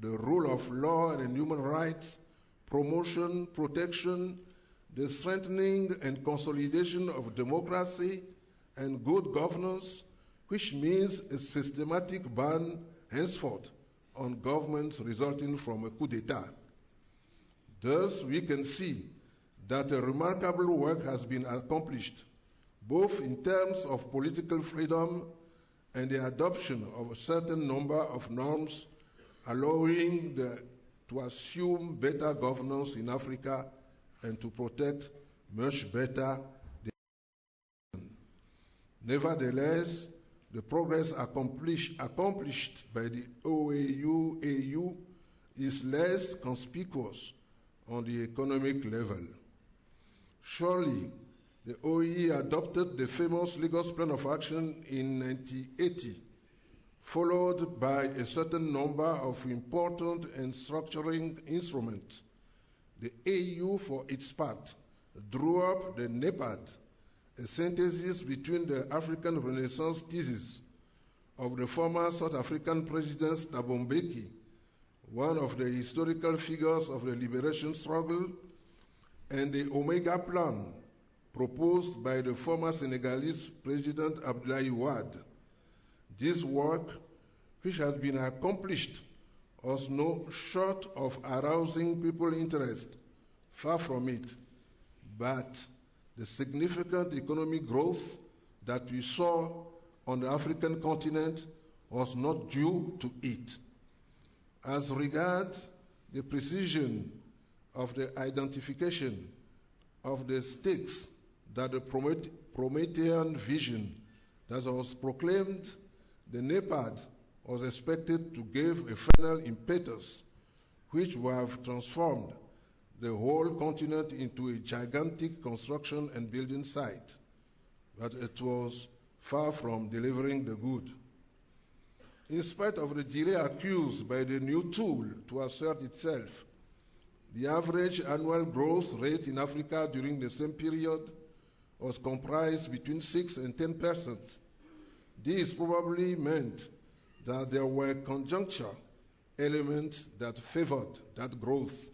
the rule of law and human rights, promotion, protection, the strengthening and consolidation of democracy and good governance, which means a systematic ban henceforth on governments resulting from a coup d'etat. Thus, we can see that a remarkable work has been accomplished, both in terms of political freedom and the adoption of a certain number of norms allowing to assume better governance in Africa and to protect much better the nation. Nevertheless, the progress accomplished by the OAU is less conspicuous on the economic level. Surely, the OAU adopted the famous Lagos Plan of Action in 1980, followed by a certain number of important and structuring instruments. The AU, for its part, drew up the NEPAD, a synthesis between the African Renaissance thesis of the former South African President Thabo Mbeki, one of the historical figures of the liberation struggle, and the Omega Plan proposed by the former Senegalese President Abdoulaye Wade. This work, which had been accomplished, was no short of arousing people's interest, far from it, but the significant economic growth that we saw on the African continent was not due to it. As regards the precision of the identification of the stakes that the Promethean vision that was proclaimed, the NEPAD was expected to give a final impetus which would have transformed the whole continent into a gigantic construction and building site, but it was far from delivering the good. In spite of the delay accused by the new tool to assert itself, the average annual growth rate in Africa during the same period was comprised between 6 and 10%. This probably meant that there were conjuncture elements that favored that growth,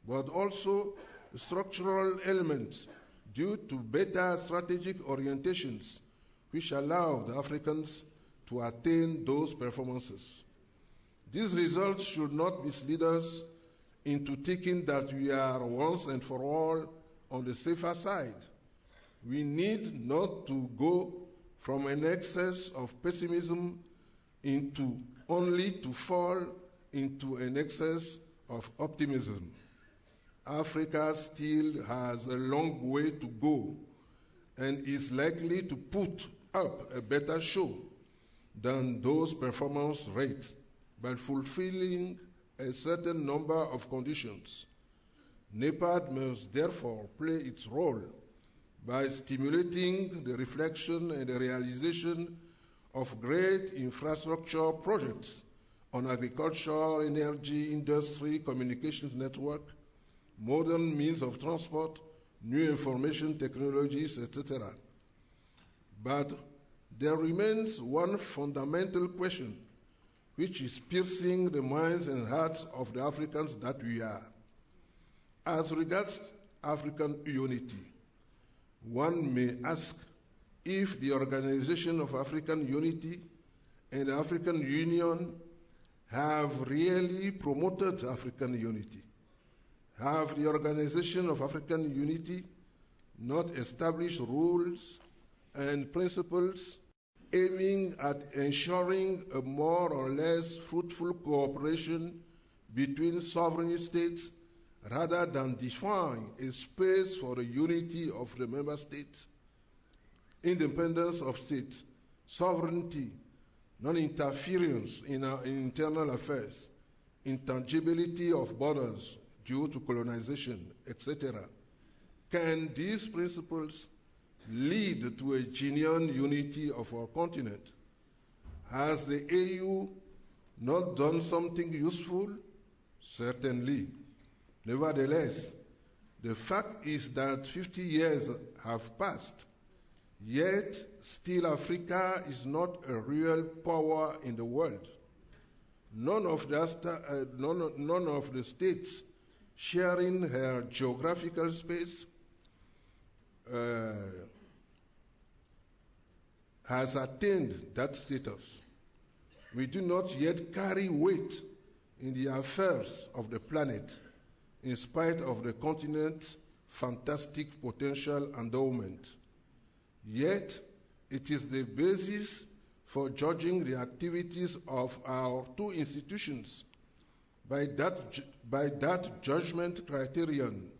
but also structural elements due to better strategic orientations which allowed Africans to attain those performances. These results should not mislead us into thinking that we are once and for all on the safer side. We need not to go from an excess of pessimism into only to fall into an excess of optimism. Africa still has a long way to go and is likely to put up a better show than those performance rates by fulfilling a certain number of conditions. NEPAD must therefore play its role by stimulating the reflection and the realization of great infrastructure projects on agriculture, energy, industry, communications network, modern means of transport, new information technologies, etc. But there remains one fundamental question which is piercing the minds and hearts of the Africans that we are. As regards African unity, one may ask if the Organization of African Unity and the African Union have really promoted African unity. Have the Organization of African Unity not established rules and principles aiming at ensuring a more or less fruitful cooperation between sovereign states rather than define a space for the unity of the member states? Independence of states, sovereignty, non-interference in our internal affairs, intangibility of borders due to colonization, etc. Can these principles lead to a genuine unity of our continent? Has the AU not done something useful? Certainly. Nevertheless, the fact is that 50 years have passed, yet still Africa is not a real power in the world. None of the states sharing her geographical space has attained that status. We do not yet carry weight in the affairs of the planet, in spite of the continent's fantastic potential endowment. Yet, it is the basis for judging the activities of our two institutions. By that judgment criterion,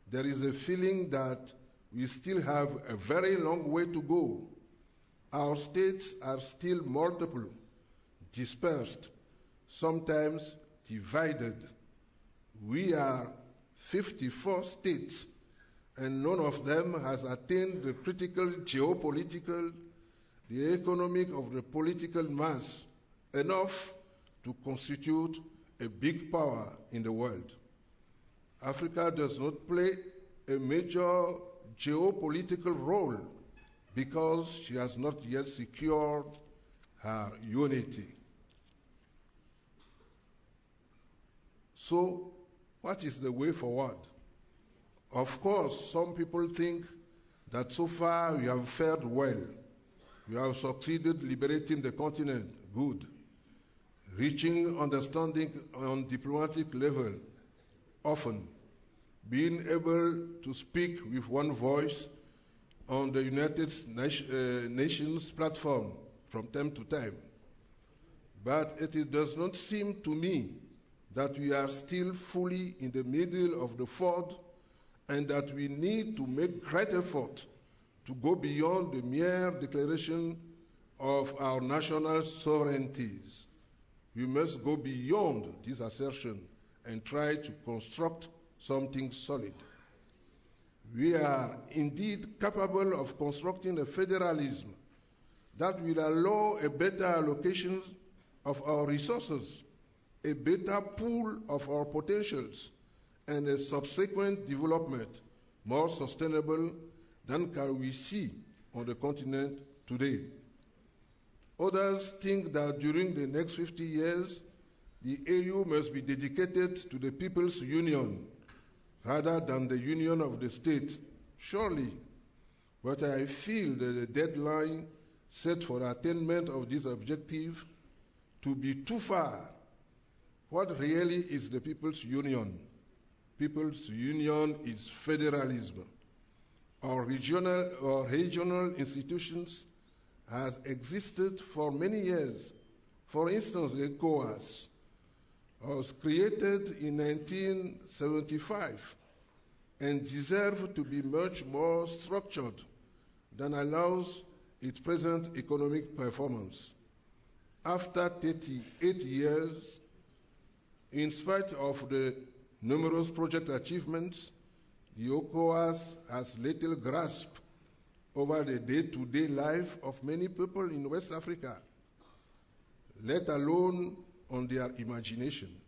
there is a feeling that we still have a very long way to go. Our states are still multiple, dispersed, sometimes divided. We are 54 states, and none of them has attained the critical geopolitical, the economic of the political mass, enough to constitute a big power in the world. Africa does not play a major geopolitical role because she has not yet secured her unity. So, what is the way forward? Of course, some people think that so far we have fared well. We have succeeded liberating the continent, good. Reaching understanding on diplomatic level, often. Being able to speak with one voice on the United Nations platform from time to time. But it does not seem to me that we are still fully in the middle of the ford and that we need to make great effort to go beyond the mere declaration of our national sovereignties. We must go beyond this assertion and try to construct something solid. We are indeed capable of constructing a federalism that will allow a better allocation of our resources, a better pool of our potentials, and a subsequent development more sustainable than can we see on the continent today. Others think that during the next 50 years, the AU must be dedicated to the People's Union rather than the union of the state. Surely, but I feel that the deadline set for attainment of this objective to be too far What really is the People's Union? People's Union is federalism. Our regional institutions has existed for many years. For instance, ECOWAS was created in 1975 and deserved to be much more structured than allows its present economic performance. After 38 years, in spite of the numerous project achievements, the ECOWAS has little grasp over the day-to-day life of many people in West Africa, let alone on their imagination.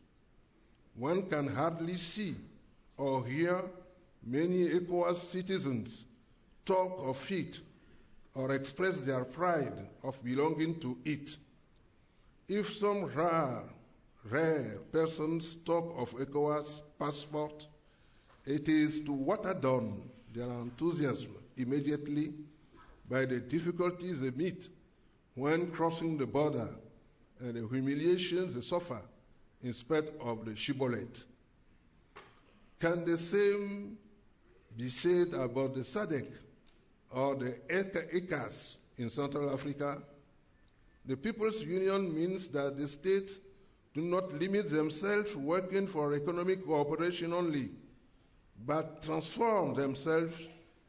One can hardly see or hear many ECOWAS citizens talk of it or express their pride of belonging to it. If some rare persons talk of ECOWAS passport, it is to water down their enthusiasm immediately by the difficulties they meet when crossing the border and the humiliations they suffer in spite of the shibboleth. Can the same be said about the SADC or the ECAS in Central Africa? The People's Union means that the states do not limit themselves working for economic cooperation only, but transform themselves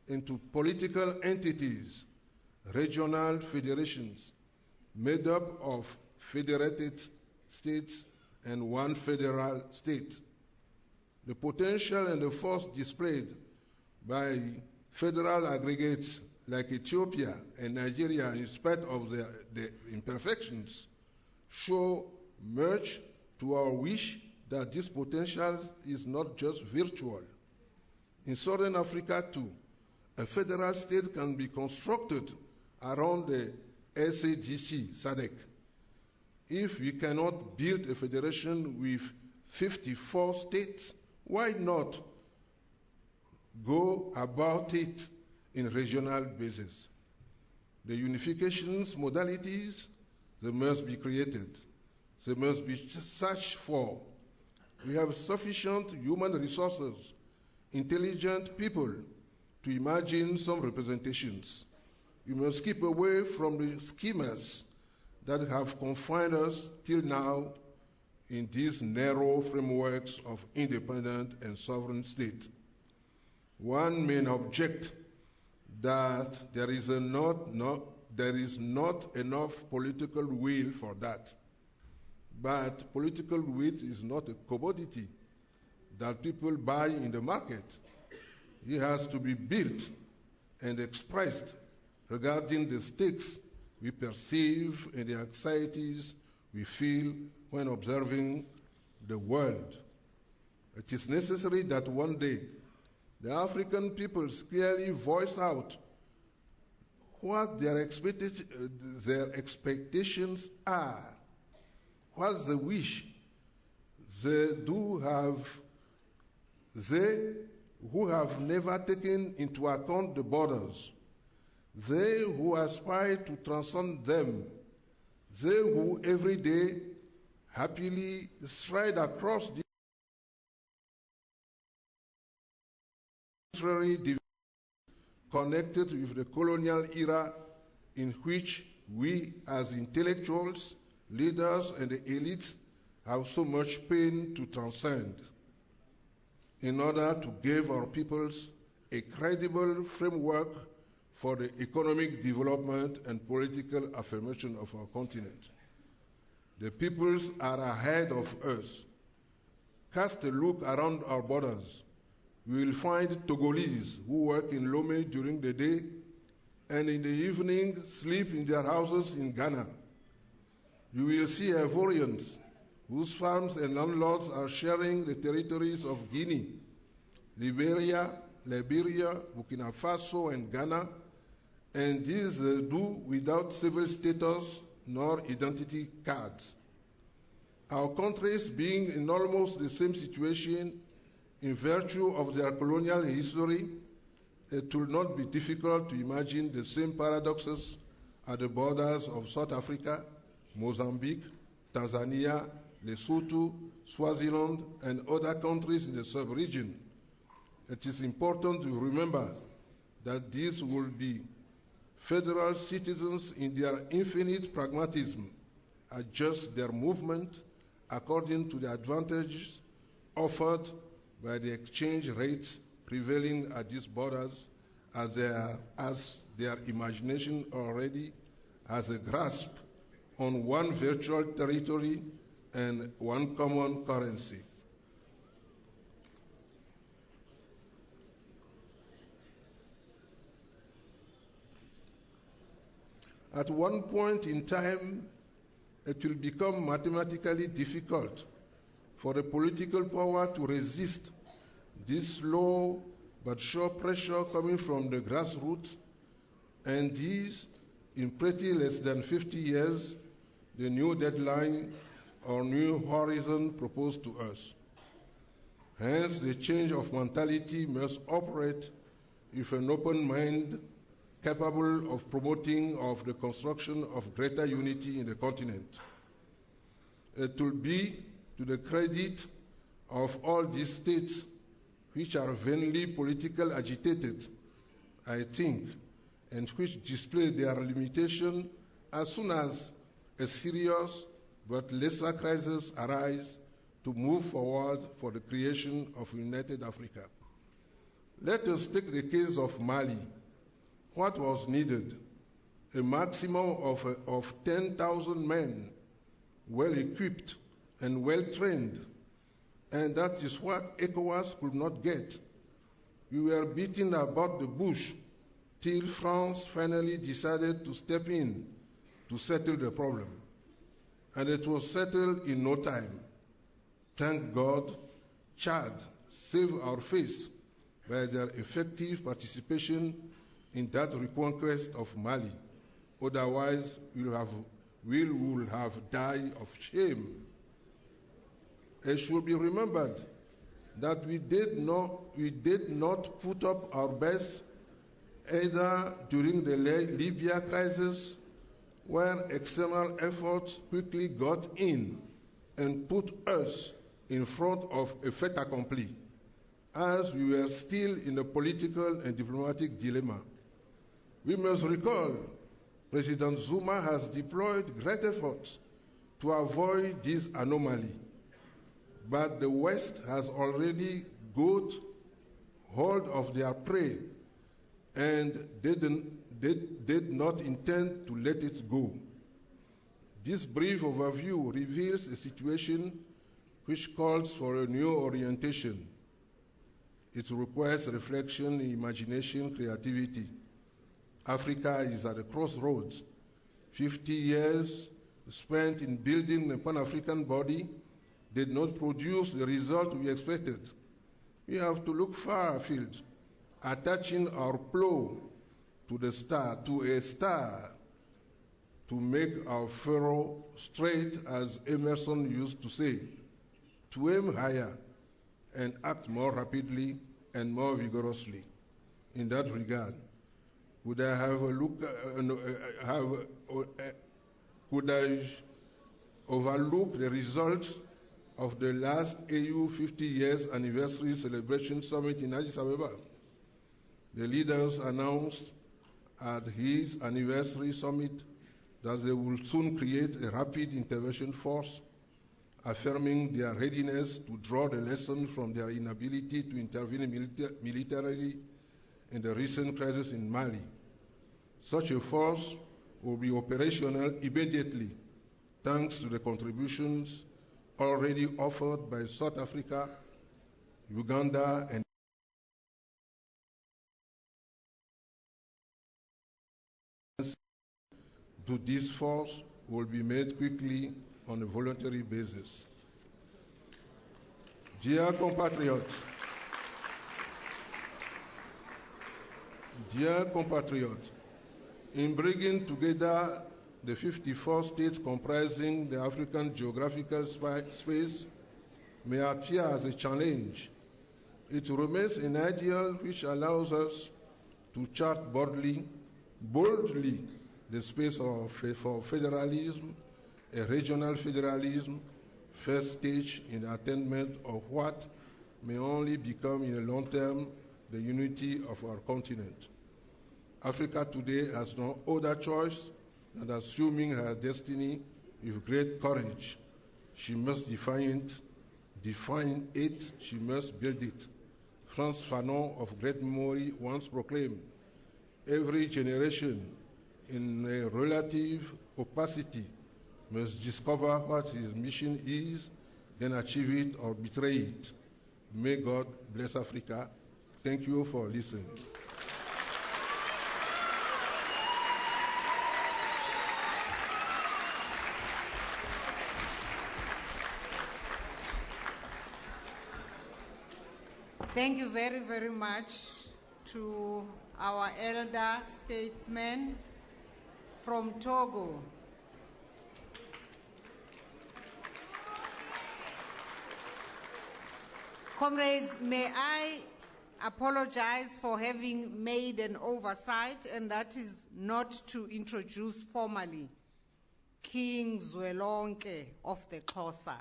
into political entities, regional federations, made up of federated states and one federal state. The potential and the force displayed by federal aggregates like Ethiopia and Nigeria, in spite of their imperfections, show much to our wish that this potential is not just virtual. In Southern Africa, too, a federal state can be constructed around the SABC, If we cannot build a federation with 54 states, why not go about it in regional basis? The unifications modalities, they must be created. They must be searched for. We have sufficient human resources, intelligent people to imagine some representations. We must keep away from the schemas that have confined us till now in these narrow frameworks of independent and sovereign state. One may object that there is not enough political will for that. But political will is not a commodity that people buy in the market. It has to be built and expressed regarding the stakes we perceive and the anxieties we feel when observing the world. It is necessary that one day the African peoples clearly voice out what their expectations are, what they wish. They who have never taken into account the borders, they who aspire to transcend them, they who every day happily stride across the connected with the colonial era in which we as intellectuals, leaders, and the elites have so much pain to transcend in order to give our peoples a credible framework for the economic development and political affirmation of our continent. The peoples are ahead of us. Cast a look around our borders. We will find Togolese who work in Lomé during the day and in the evening sleep in their houses in Ghana. You will see Ivorians whose farms and landlords are sharing the territories of Guinea, Liberia, Burkina Faso, and Ghana, and these do without civil status nor identity cards. Our countries being in almost the same situation in virtue of their colonial history, it will not be difficult to imagine the same paradoxes at the borders of South Africa, Mozambique, Tanzania, Lesotho, Swaziland, and other countries in the sub-region. It is important to remember that these will be federal citizens in their infinite pragmatism adjust their movement according to the advantages offered by the exchange rates prevailing at these borders, as their imagination already has a grasp on one virtual territory and one common currency. At one point in time, it will become mathematically difficult for the political power to resist this slow but sure pressure coming from the grassroots, and these, in pretty less than 50 years, the new deadline or new horizon proposed to us. Hence, the change of mentality must operate with an open mind capable of promoting of the construction of greater unity in the continent. It will be to the credit of all these states which are vainly politically agitated, I think, and which display their limitation as soon as a serious but lesser crisis arises to move forward for the creation of a united Africa. Let us take the case of Mali. What was needed? A maximum of 10,000 men, well equipped and well trained, and that is what ECOWAS could not get. We were beating about the bush till France finally decided to step in to settle the problem. And it was settled in no time. Thank God, Chad saved our face by their effective participation in that reconquest of Mali. Otherwise, we will have died of shame. It should be remembered that we did not put up our best either during the Libya crisis, where external efforts quickly got in and put us in front of a fait accompli, as we were still in a political and diplomatic dilemma. We must recall President Zuma has deployed great efforts to avoid this anomaly, but the West has already got hold of their prey and did not intend to let it go. This brief overview reveals a situation which calls for a new orientation. It requires reflection, imagination, creativity. Africa is at a crossroads. 50 years spent in building a pan-African body did not produce the result we expected. We have to look far afield, attaching our plow to a star, to make our furrow straight, as Emerson used to say, to aim higher and act more rapidly and more vigorously. In that regard, could I have a look? Could I overlook the results of the last AU 50 years anniversary celebration summit in Addis Ababa? The leaders announced at his anniversary summit that they will soon create a rapid intervention force, affirming their readiness to draw the lesson from their inability to intervene militarily in the recent crisis in Mali. Such a force will be operational immediately, thanks to the contributions already offered by South Africa, Uganda, and to this force will be made quickly on a voluntary basis. Dear compatriots, in bringing together the 54 states comprising the African geographical space may appear as a challenge. It remains an ideal which allows us to chart boldly the space for federalism, a regional federalism, first stage in the attainment of what may only become in the long term the unity of our continent. Africa today has no other choice than assuming her destiny with great courage. She must define it, she must build it. Frantz Fanon of great memory once proclaimed, every generation in a relative opacity must discover what his mission is, then achieve it or betray it. May God bless Africa. Thank you for listening. Thank you very, very much to our elder statesman from Togo. Comrades, may I apologize for having made an oversight, and that is not to introduce formally King Zwelonke of the Xhosa.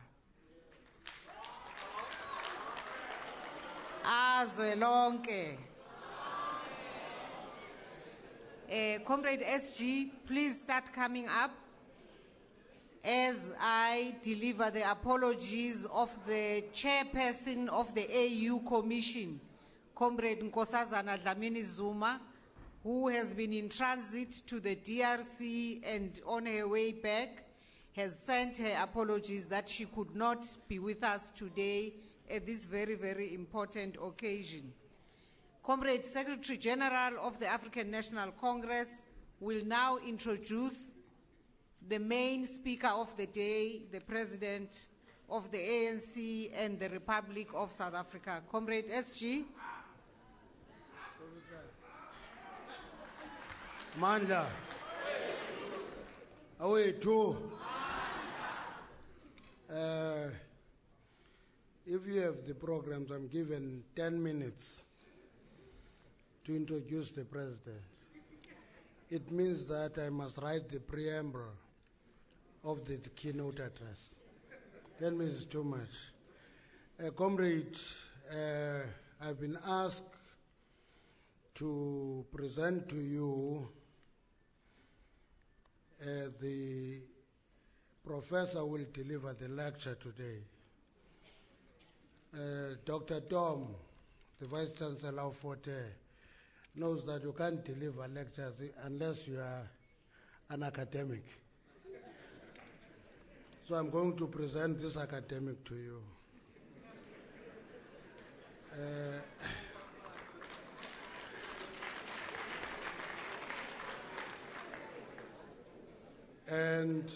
Zwelonke. Comrade SG, please start coming up as I deliver the apologies of the chairperson of the AU Commission, Comrade Nkosazana Dlamini Zuma, who has been in transit to the DRC and on her way back has sent her apologies that she could not be with us today at this very, very important occasion. Comrade Secretary General of the African National Congress will now introduce the main speaker of the day, the President of the ANC and the Republic of South Africa. Comrade SG. Mandla. Away too. If you have the programs, I'm given 10 minutes to introduce the President. It means that I must write the preamble of the keynote address. 10 minutes is too much. Comrade, I've been asked to present to you the professor will deliver the lecture today. Dr. Tom, the Vice Chancellor of Forte, knows that you can't deliver lectures unless you are an academic. So I'm going to present this academic to you. And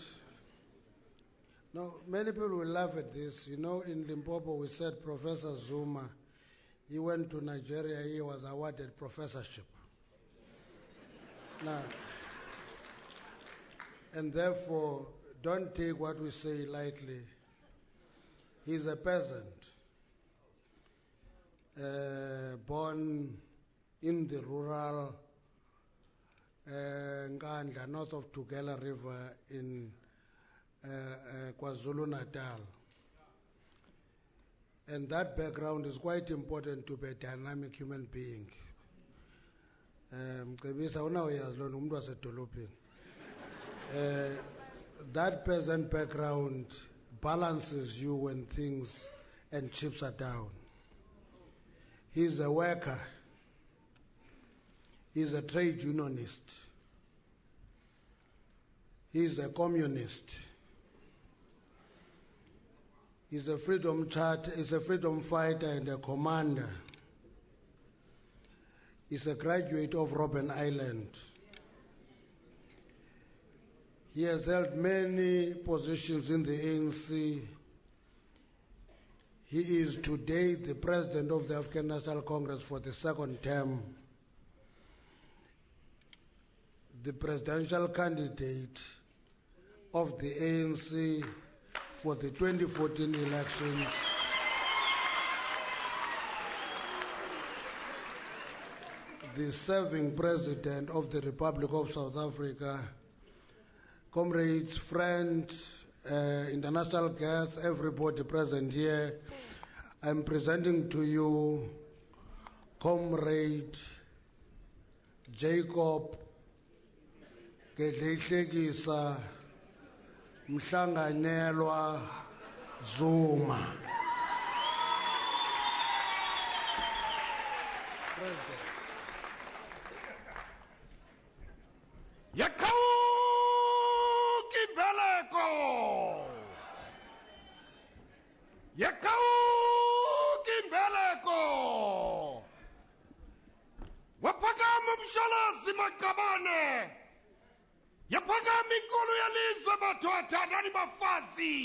now, many people will laugh at this. You know, in Limpopo, we said Professor Zuma, he went to Nigeria, he was awarded professorship. Now, and therefore, don't take what we say lightly. He's a peasant, born in the rural Nkandla, north of Tugela River in KwaZulu-Natal. And that background is quite important to be a dynamic human being. That peasant background balances you when things and chips are down. He's a worker. He's a trade unionist. He's a communist. He's a freedom fighter and a commander. He's a graduate of Robben Island. He has held many positions in the ANC. He is today the President of the African National Congress for the second term, the presidential candidate of the ANC for the 2014 elections, the serving President of the Republic of South Africa, comrades, friend, international guests, everybody present here, I'm presenting to you Comrade Jacob Zuma. Wapagama mshalazi makabane. Yapagama ikulu yalizwe batwata nani bafazi.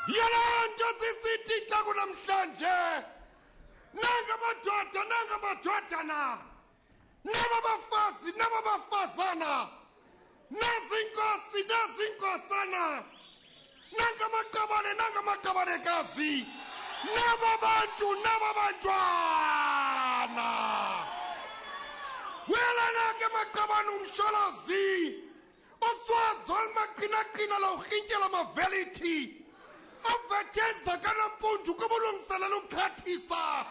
Yalanto sisiti taku namhlanje. Nanga batwata na. Naba bafazi, naba bafazana. Nazinkosana. Nanga makabane kazi. Naba bantwana. Wela nake makabanu mshalazi. Oswazol makina la uhinja la maveliti. Oveteza kana puntu kubulungsala lukhatisa.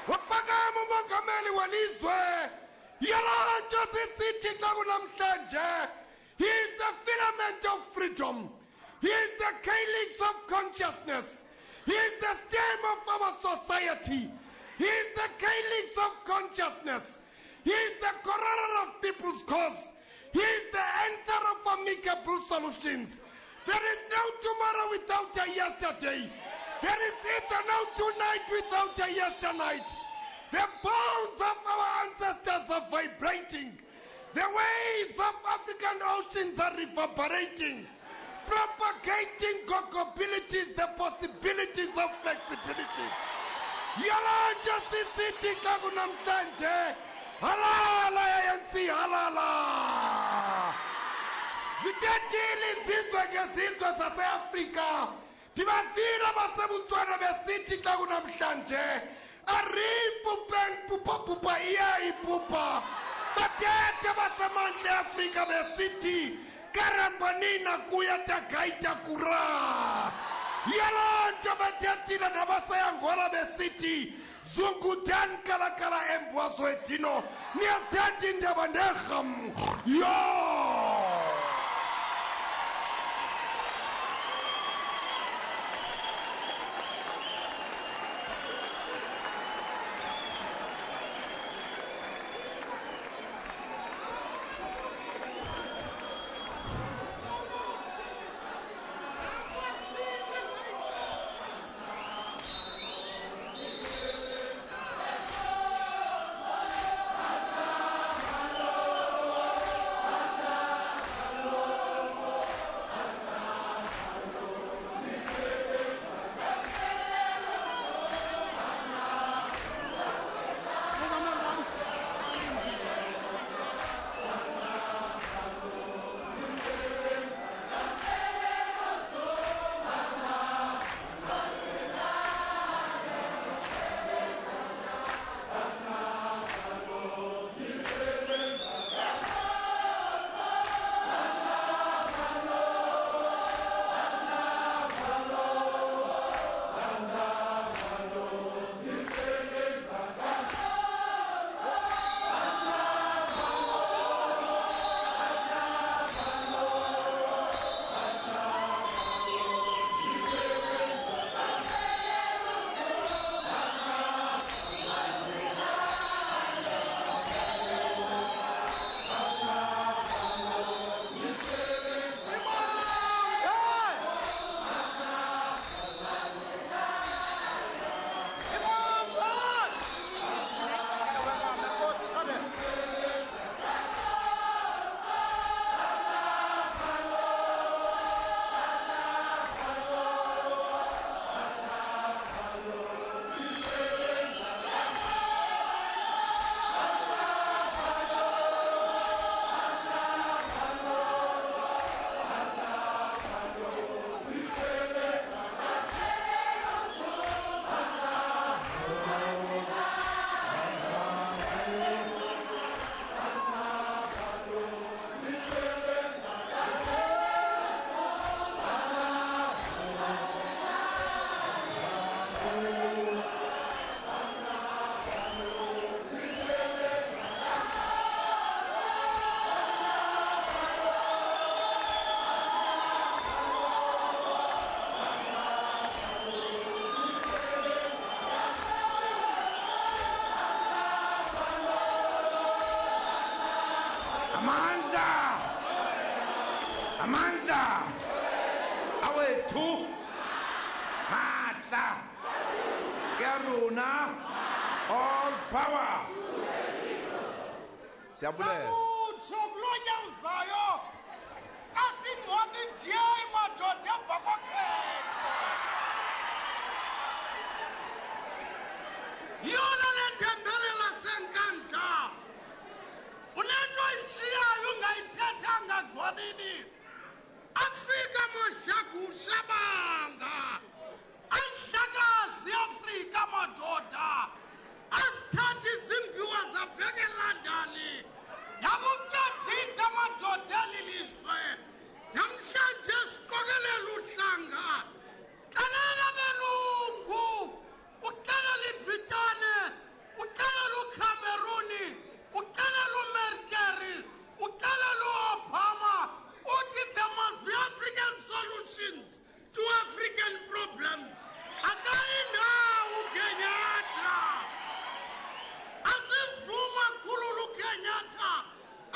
Wapagama mongameli walizwe. Yalanto sisithi kakunamhlanje. He is the filament of freedom. He is the calyx of consciousness. He is the stem of our society. He is the calyx of consciousness. He is the coroner of people's cause. He is the answer of amicable solutions. There is no tomorrow without a yesterday. There is either no tonight without a yesternight. The bones of our ancestors are vibrating. The waves of African oceans are reverberating, propagating capabilities, the possibilities of flexibilities. Yalanta sisiti kakunamhlanje. Halala ANC, halala. Zitatili zizwe ngezizwe zase-Afrika. Timavila basebutswana besithi kakunamhlanje. Aripu pupa iya ipupa. Batete basemandle Afrika besithi. Karambanina kuyata gaita kura. Yalanta batetila nabasayangola besiti. Zungudan kala embwazo etino. Niastandi ndabandeham. Yo! Amandla awethu matla yaruna all power siyabulela sokulonyawuzayo kasingwabi ndiye madoda emva kwakhetho yona le ndembelela senkandla unento ishiyayo ungayithethanga ngwanini Afrika moshagusha banga Ashakazi Afrika madoda asithatha izimbiwa zabheke eLondoni yabucathitha madoda lilizwe namhlanje siqokelela uhlanga qalela belungu uqalela iBritane uqalela uCameroon uqalela uMerkel uqalela uObama uthi there must be African solutions to African problems akayindawo Kenyatta asivuma khululu Kenyatta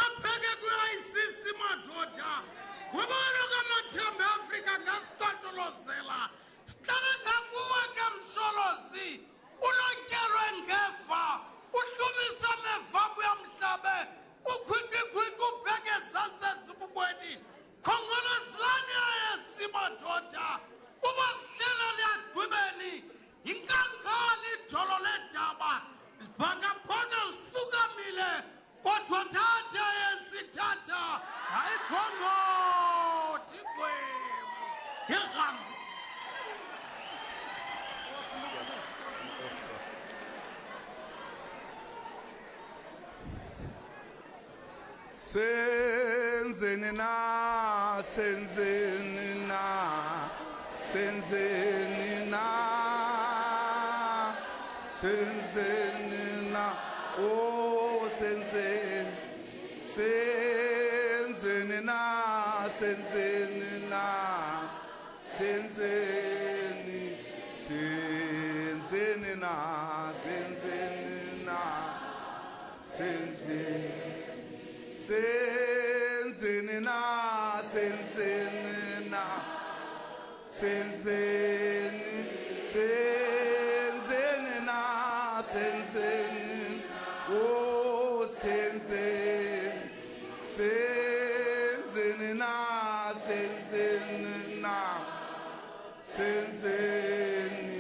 apheke ku-ICC madoda wabona kamathambo e-Afrika ngasitotolozela sihlale ngakuwe ke msholozi ulotyelwe ngefa uhlumisa mevabu yamhlabe ukhwikikhwiki ubheke ezantsi ezibukweni khongolozilani ayenzi madoda kuba sihlela liyagqibeni yinkankali idolo ledaba zibhakabhaka zisukamile kodwa thatha ayenzi thatha hayikhongothi kwemu ngehambo senzeni na senzeni na senzeni na senzeni na oh senzeni senzeni na senzeni na senzeni senzeni na senzeni na senzeni senzeni na senzeni na senzeni senzeni na senzeni oh senzeni senzeni na senzeni na senzeni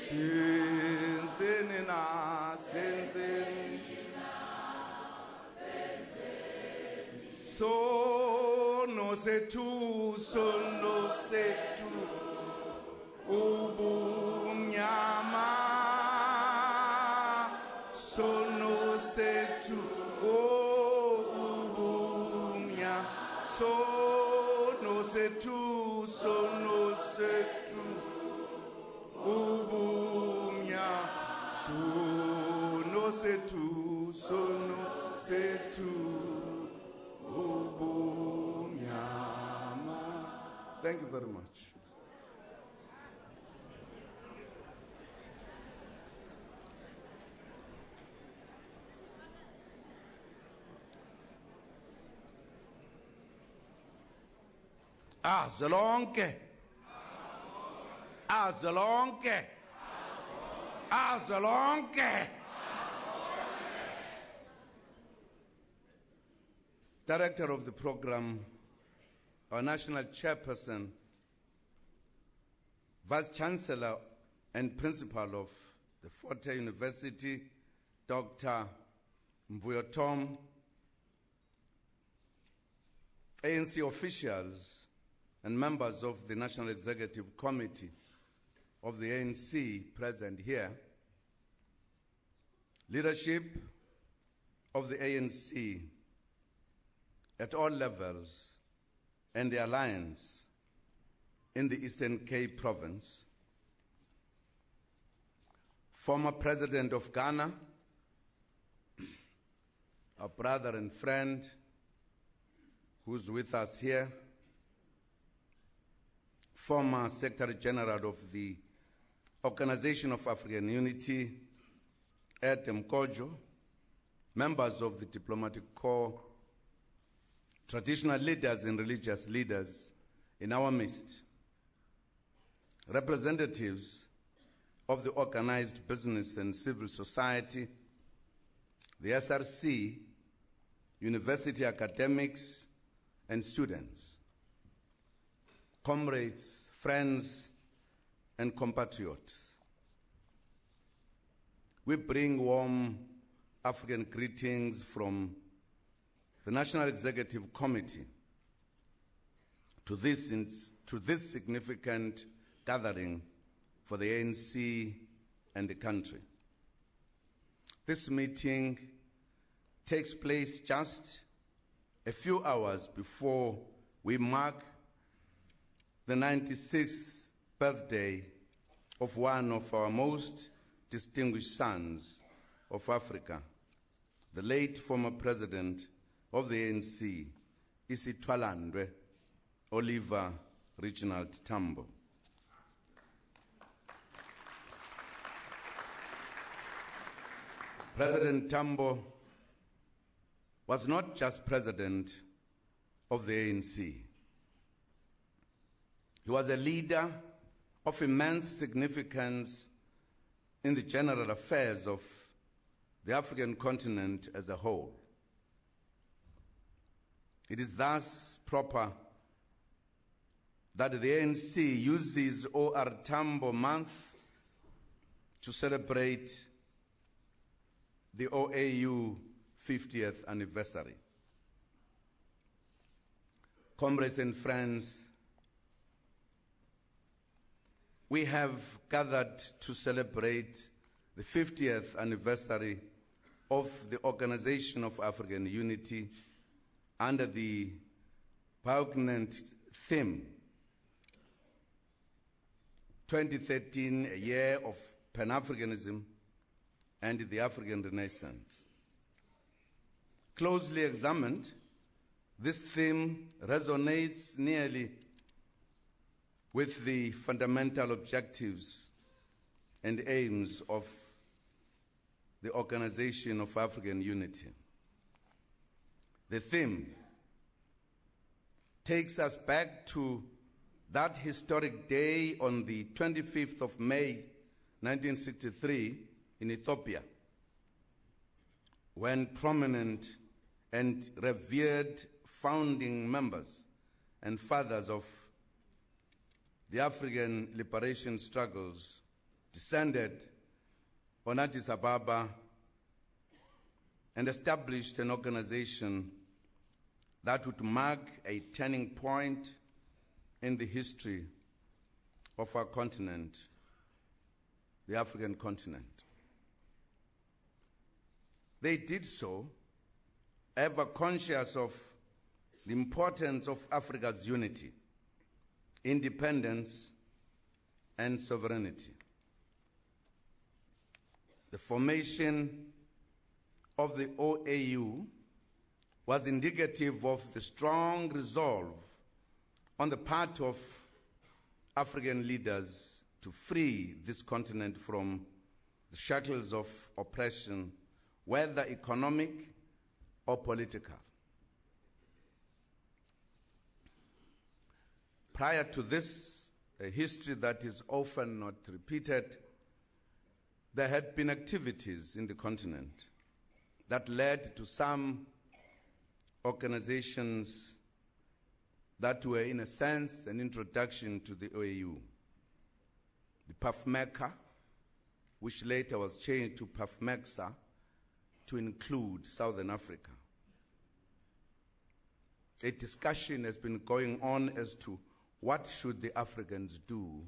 senzeni na senzeni sono setu ubumnyama sono setu ubumnya sono setu ubumnya sono setu Thank you very much. Azalonke. Director of the program, our national chairperson, Vice Chancellor and Principal of the Forte University, Dr. Mvuyo Tom, ANC officials and members of the National Executive Committee of the ANC present here, leadership of the ANC at all levels, and the alliance in the Eastern Cape province, former President of Ghana, our brother and friend who's with us here, former Secretary General of the Organization of African Unity, Ed Mkojo, members of the Diplomatic Corps, traditional leaders and religious leaders in our midst, representatives of the organized business and civil society, the SRC, university academics and students, comrades, friends, and compatriots. We bring warm African greetings from the National Executive Committee to this significant gathering for the ANC and the country. This meeting takes place just a few hours before we mark the 96th birthday of one of our most distinguished sons of Africa, the late former president of the ANC, Isithwalandwe Oliver Reginald Tambo. President Tambo was not just president of the ANC. He was a leader of immense significance in the general affairs of the African continent as a whole. It is thus proper that the ANC uses O.R. Tambo Month to celebrate the OAU 50th anniversary. Comrades and friends, we have gathered to celebrate the 50th anniversary of the Organization of African Unity under the poignant theme, 2013, a year of pan-Africanism and the African Renaissance. Closely examined, this theme resonates nearly with the fundamental objectives and aims of the Organization of African Unity. The theme takes us back to that historic day on the 25th of May, 1963, in Ethiopia, when prominent and revered founding members and fathers of the African liberation struggles descended on Addis Ababa and established an organization that would mark a turning point in the history of our continent, the African continent. They did so ever conscious of the importance of Africa's unity, independence, and sovereignty. The formation of the OAU was indicative of the strong resolve on the part of African leaders to free this continent from the shackles of oppression, whether economic or political. Prior to this, a history that is often not repeated, there had been activities in the continent that led to some organizations that were, in a sense, an introduction to the OAU. The PAFMECA, which later was changed to PAFMEXA to include Southern Africa. A discussion has been going on as to what should the Africans do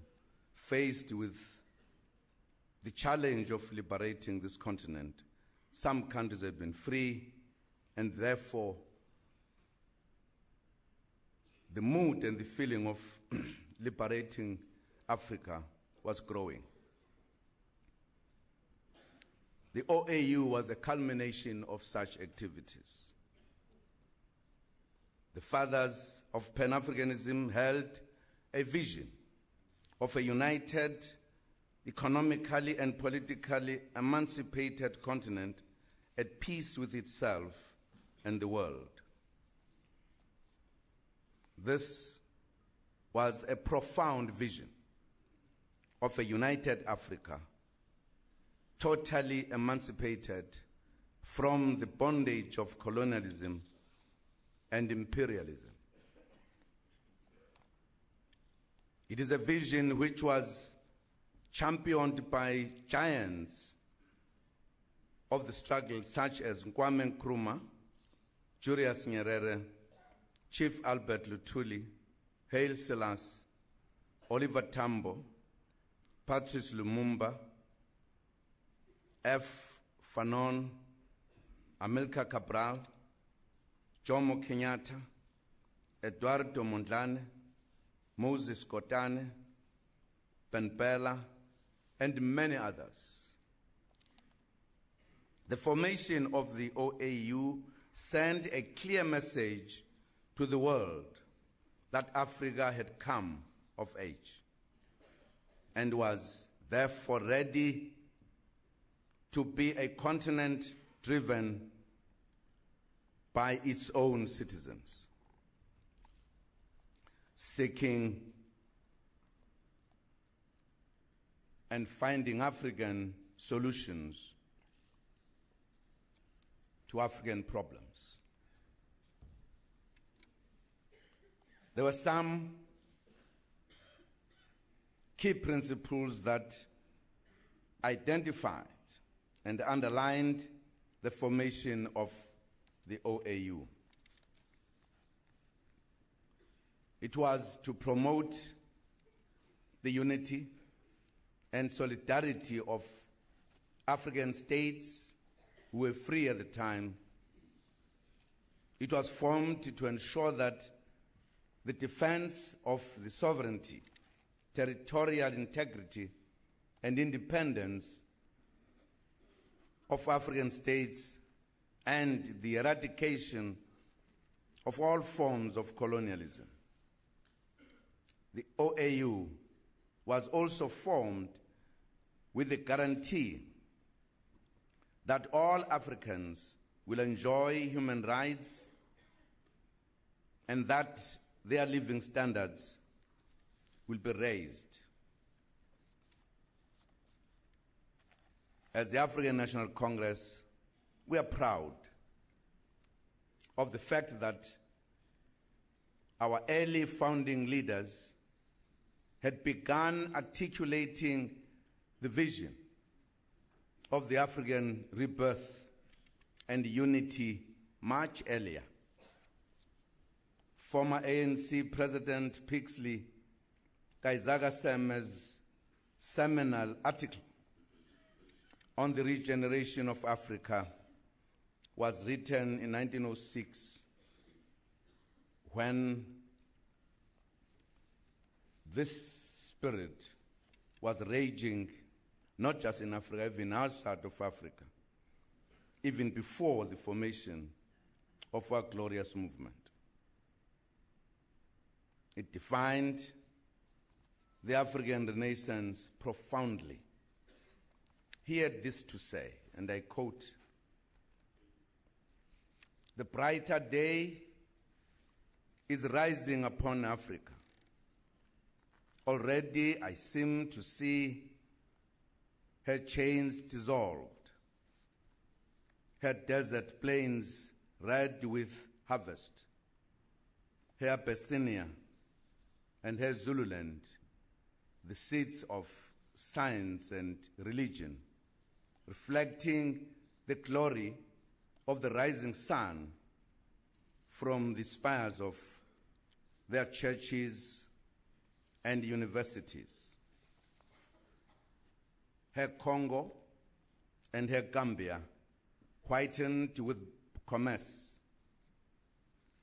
faced with the challenge of liberating this continent. Some countries have been free, and therefore the mood and the feeling of liberating Africa was growing. The OAU was a culmination of such activities. The fathers of Pan-Africanism held a vision of a united, economically and politically emancipated continent at peace with itself and the world. this was a profound vision of a united Africa, totally emancipated from the bondage of colonialism and imperialism. It is a vision which was championed by giants of the struggle such as Kwame Nkrumah, Julius Nyerere, Chief Albert Luthuli, Haile Selassie, Oliver Tambo, Patrice Lumumba, F. Fanon, Amilcar Cabral, Jomo Kenyatta, Eduardo Mondlane, Moses Kotane, Ben Bella, and many others. The formation of the OAU sent a clear message to the world that Africa had come of age and was therefore ready to be a continent driven by its own citizens, seeking and finding African solutions to African problems. There were some key principles that identified and underlined the formation of the OAU. It was to promote the unity and solidarity of African states who were free at the time. It was formed to ensure that the defense of the sovereignty, territorial integrity, and independence of African states and the eradication of all forms of colonialism. The OAU was also formed with the guarantee that all Africans will enjoy human rights and that their living standards will be raised. As the African National Congress, we are proud of the fact that our early founding leaders had begun articulating the vision of the African rebirth and unity much earlier. Former ANC President Pixley Kaizaga Seme's seminal article on the regeneration of Africa was written in 1906 when this spirit was raging not just in Africa, even outside of Africa, even before the formation of our glorious movement. It defined the African Renaissance profoundly. He had this to say, and I quote, "The brighter day is rising upon Africa. Already I seem to see her chains dissolved, her desert plains red with harvest, her Abyssinia and her Zululand, the seats of science and religion, reflecting the glory of the rising sun from the spires of their churches and universities. Her Congo and her Gambia whitened with commerce,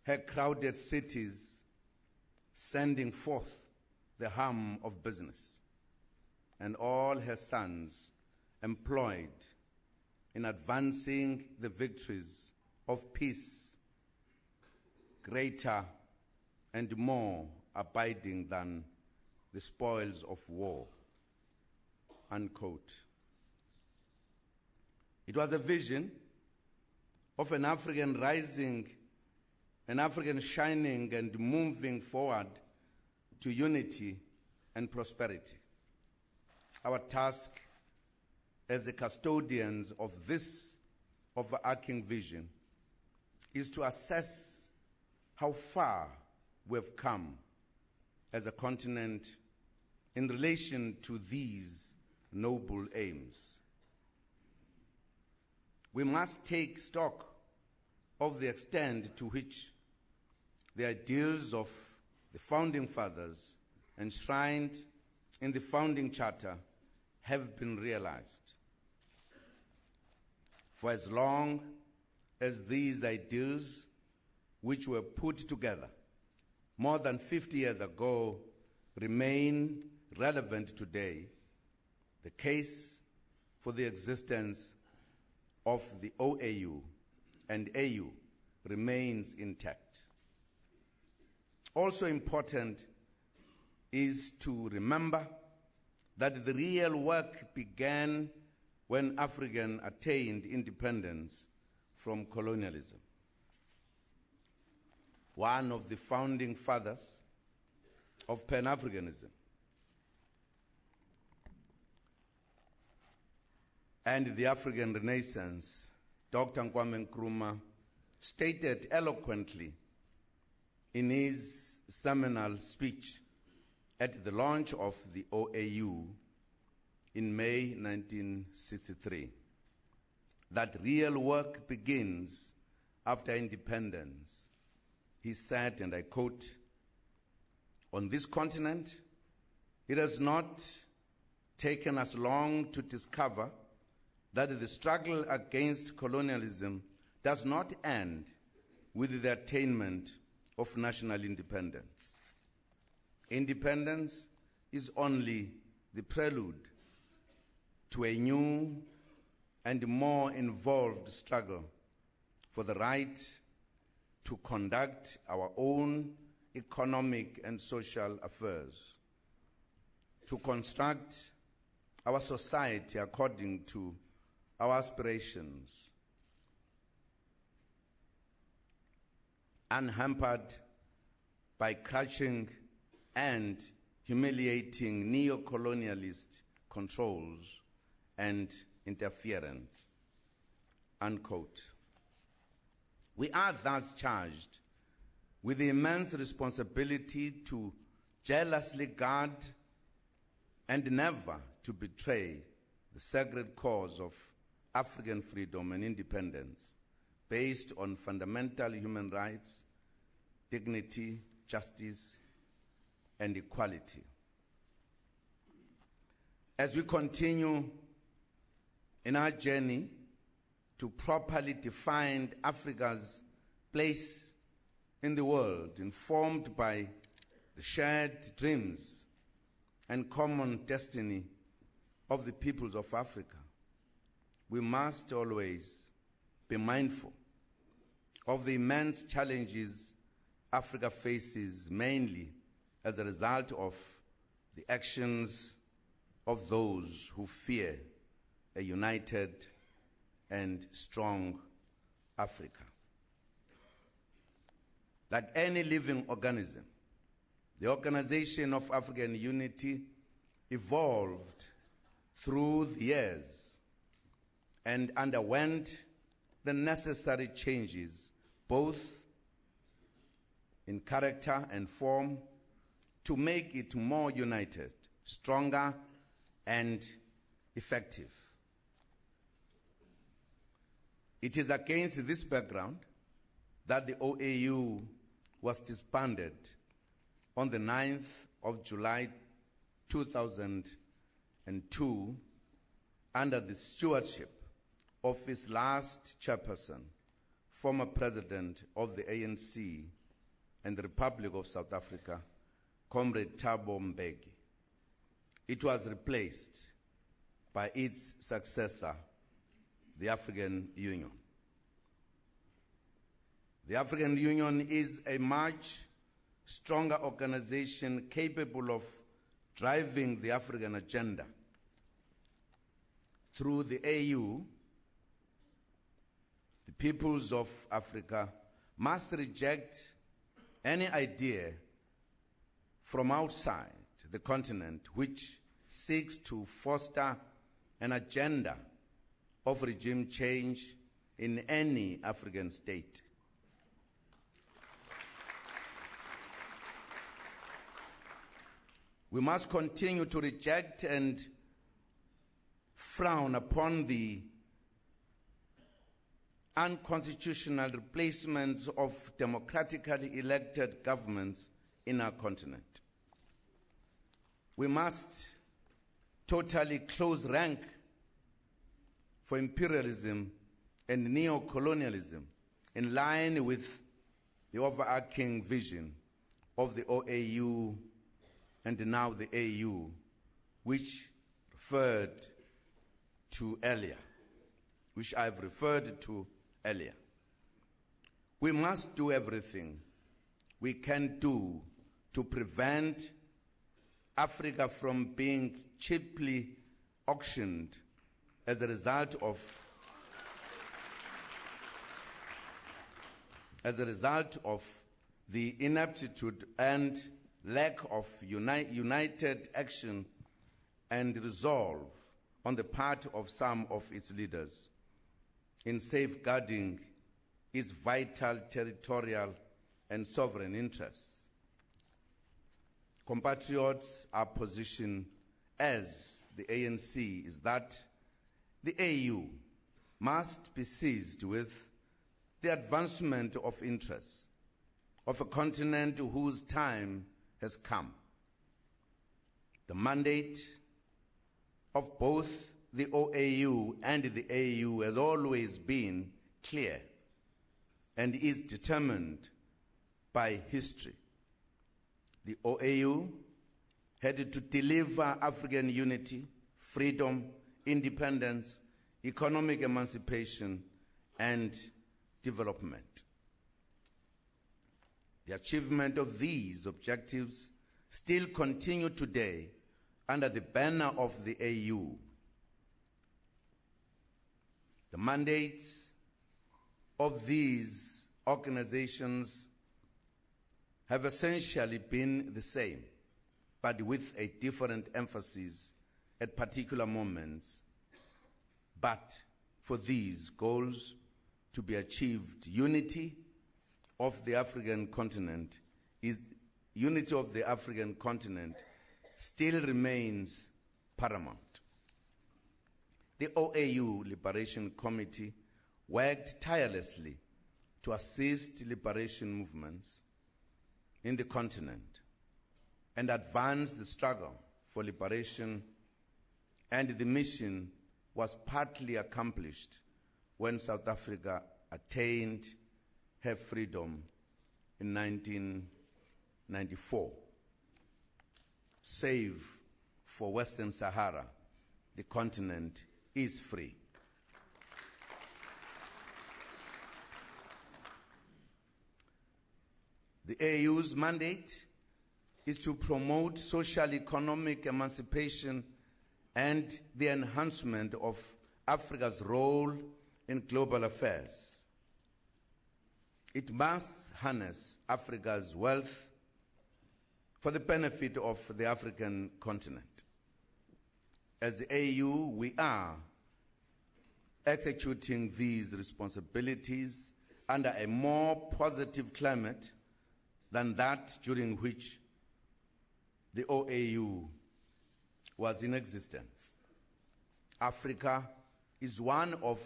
her crowded cities sending forth the hum of business, and all her sons employed in advancing the victories of peace, greater and more abiding than the spoils of war." Unquote. It was a vision of an African rising an African shining and moving forward to unity and prosperity. Our task as the custodians of this overarching vision is to assess how far we have come as a continent in relation to these noble aims. We must take stock of the extent to which the ideals of the Founding Fathers enshrined in the Founding Charter have been realized. For as long as these ideals, which were put together more than 50 years ago, remain relevant today, the case for the existence of the OAU and AU remains intact. Also important is to remember that the real work began when Africa attained independence from colonialism. One of the founding fathers of pan-Africanism and the African Renaissance, Dr. Kwame Nkrumah, stated eloquently in his seminal speech at the launch of the OAU in May 1963 that real work begins after independence. He said, and I quote, "On this continent, it has not taken us long to discover that the struggle against colonialism does not end with the attainment of national independence. Independence is only the prelude to a new and more involved struggle for the right to conduct our own economic and social affairs, to construct our society according to our aspirations, unhampered by crushing and humiliating neo-colonialist controls and interference," unquote. We are thus charged with the immense responsibility to jealously guard and never to betray the sacred cause of African freedom and independence based on fundamental human rights, dignity, justice, and equality. As we continue in our journey to properly define Africa's place in the world, informed by the shared dreams and common destiny of the peoples of Africa, we must always be mindful of the immense challenges Africa faces, mainly as a result of the actions of those who fear a united and strong Africa. Like any living organism, the Organization of African Unity evolved through the years and underwent the necessary changes, both in character and form, to make it more united, stronger, and effective. It is against this background that the OAU was disbanded on the 9th of July 2002 under the stewardship of its last chairperson, former President of the ANC and the Republic of South Africa, Comrade Thabo Mbeki. It was replaced by its successor, the African Union. The African Union is a much stronger organization capable of driving the African agenda. Through the AU, the peoples of Africa must reject any idea from outside the continent which seeks to foster an agenda of regime change in any African state. We must continue to reject and frown upon the unconstitutional replacements of democratically elected governments in our continent. We must totally close rank for imperialism and neo-colonialism in line with the overarching vision of the OAU and now the AU, which I've referred to earlier. We must do everything we can do to prevent Africa from being cheaply auctioned as a result of the ineptitude and lack of united action and resolve on the part of some of its leaders in safeguarding its vital territorial and sovereign interests. Compatriots, our position as the ANC is that the AU must be seized with the advancement of interests of a continent whose time has come. The mandate of both the OAU and the AU has always been clear and is determined by history. The OAU had to deliver African unity, freedom, independence, economic emancipation, and development. The achievement of these objectives still continue today under the banner of the AU. The mandates of these organizations have essentially been the same, but with a different emphasis at particular moments. But for these goals to be achieved, unity of the African continent still remains paramount. The OAU Liberation Committee worked tirelessly to assist liberation movements in the continent and advance the struggle for liberation, and the mission was partly accomplished when South Africa attained her freedom in 1994. Save for Western Sahara, the continent is free. The AU's mandate is to promote social economic emancipation and the enhancement of Africa's role in global affairs. It must harness Africa's wealth for the benefit of the African continent. As the AU, we are executing these responsibilities under a more positive climate than that during which the OAU was in existence. Africa is one of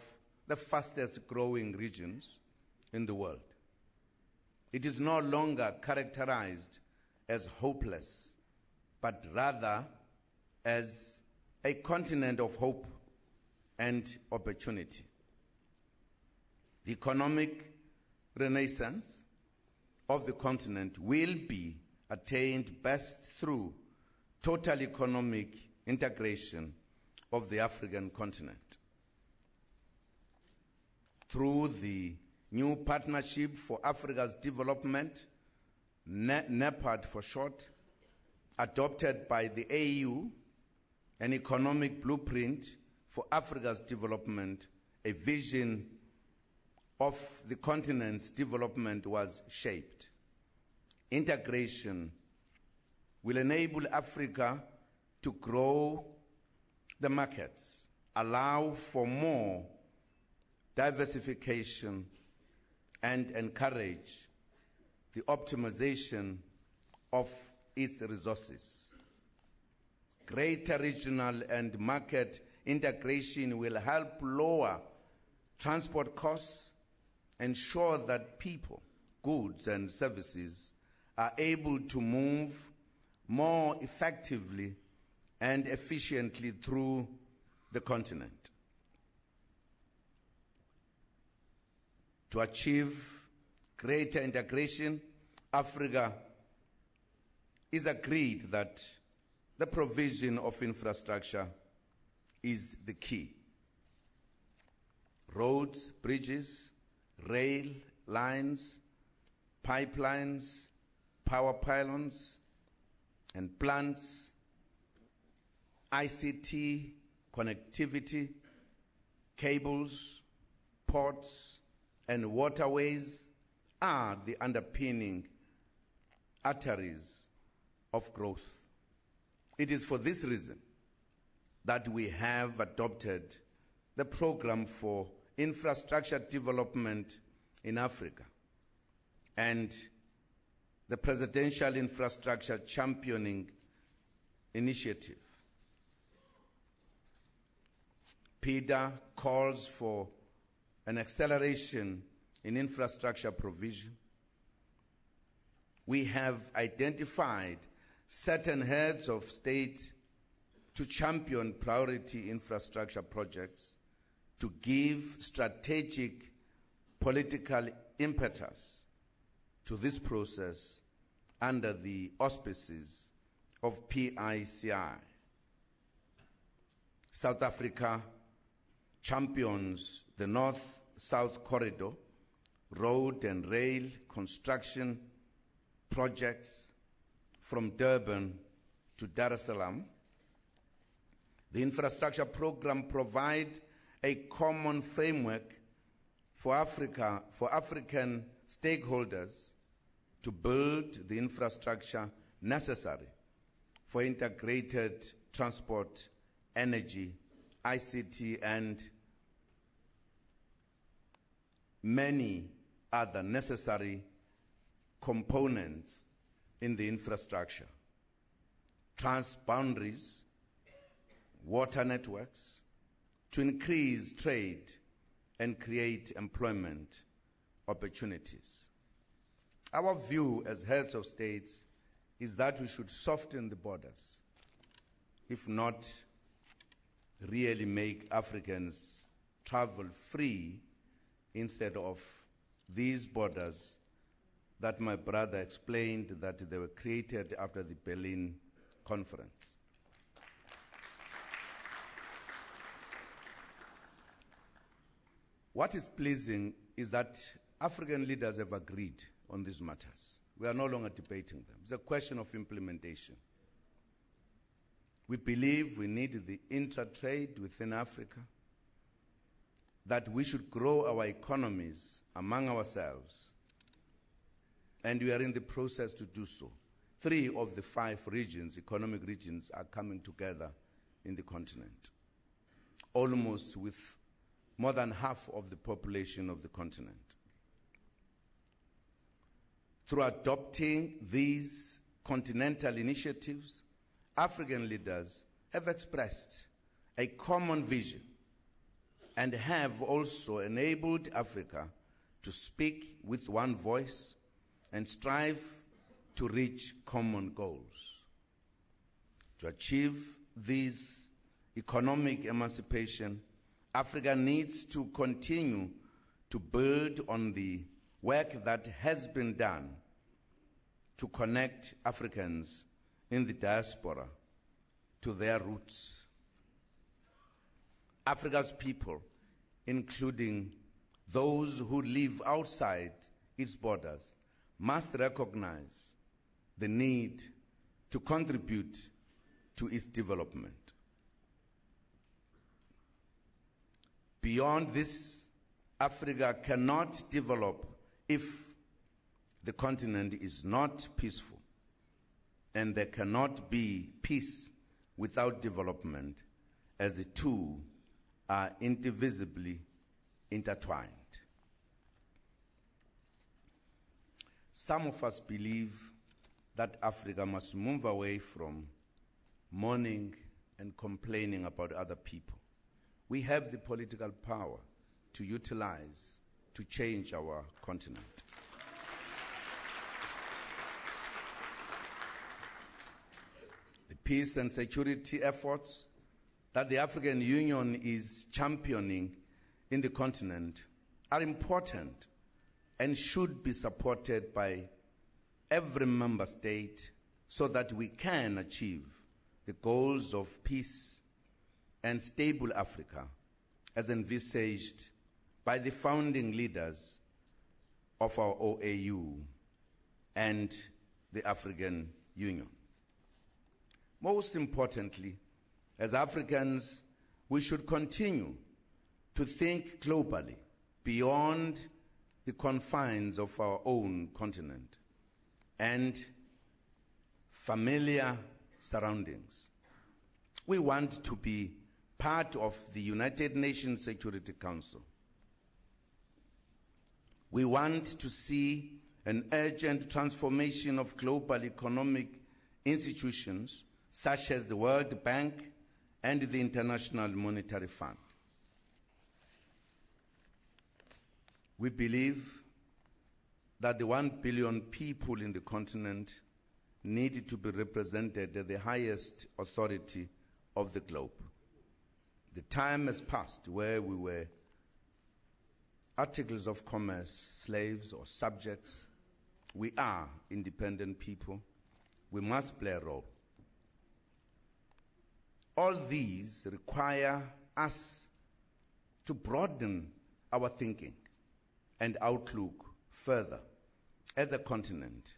the fastest growing regions in the world. It is no longer characterized as hopeless, but rather as a continent of hope and opportunity. The economic renaissance of the continent will be attained best through total economic integration of the African continent. Through the new Partnership for Africa's Development, NEPAD for short, adopted by the AU, an economic blueprint for Africa's development, a vision of the continent's development was shaped. Integration will enable Africa to grow the markets, allow for more diversification, and encourage the optimization of its resources. Greater regional and market integration will help lower transport costs, ensure that people, goods, and services are able to move more effectively and efficiently through the continent. To achieve greater integration, Africa is agreed that the provision of infrastructure is the key. Roads, bridges, rail lines, pipelines, power pylons, and plants, ICT, connectivity, cables, ports, and waterways are the underpinning arteries of growth. It is for this reason that we have adopted the Program for Infrastructure Development in Africa and the Presidential Infrastructure Championing Initiative. PIDA calls for an acceleration in infrastructure provision. We have identified certain heads of state to champion priority infrastructure projects to give strategic political impetus to this process under the auspices of PICI. South Africa champions the North-South Corridor, road and rail construction projects from Durban to Dar es Salaam. The infrastructure program provides a common framework for African stakeholders to build the infrastructure necessary for integrated transport, energy, ICT, and many other necessary components in the infrastructure. Transboundaries, water networks, to increase trade and create employment opportunities. Our view as heads of states is that we should soften the borders, if not really make Africans travel free instead of these borders that my brother explained that they were created after the Berlin Conference. What is pleasing is that African leaders have agreed on these matters. We are no longer debating them. It's a question of implementation. We believe we need the intra-trade within Africa, that we should grow our economies among ourselves, and we are in the process to do so. 3 of the 5 regions, economic regions, are coming together in the continent, almost with more than half of the population of the continent. Through adopting these continental initiatives, African leaders have expressed a common vision and have also enabled Africa to speak with one voice and strive to reach common goals. To achieve this economic emancipation, Africa needs to continue to build on the work that has been done to connect Africans in the diaspora to their roots. Africa's people, including those who live outside its borders, must recognize the need to contribute to its development. Beyond this, Africa cannot develop if the continent is not peaceful, and there cannot be peace without development, as the two are indivisibly intertwined. Some of us believe that Africa must move away from mourning and complaining about other people. We have the political power to utilize to change our continent. The peace and security efforts that the African Union is championing in the continent are important and should be supported by every member state so that we can achieve the goals of peace and stable Africa as envisaged by the founding leaders of our OAU and the African Union. Most importantly, as Africans, we should continue to think globally beyond the confines of our own continent and familiar surroundings. We want to be part of the United Nations Security Council. We want to see an urgent transformation of global economic institutions such as the World Bank and the International Monetary Fund. We believe that the 1 billion people in the continent need to be represented at the highest authority of the globe. The time has passed where we were articles of commerce, slaves or subjects. We are independent people. We must play a role. All these require us to broaden our thinking and outlook further as a continent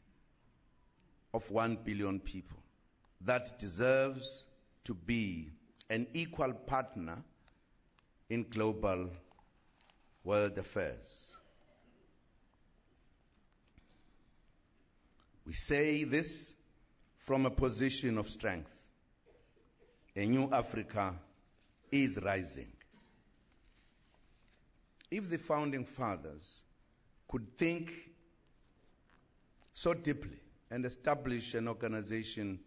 of 1 billion people that deserves to be an equal partner in global world affairs. We say this from a position of strength. A new Africa is rising. If the founding fathers could think so deeply and establish an organization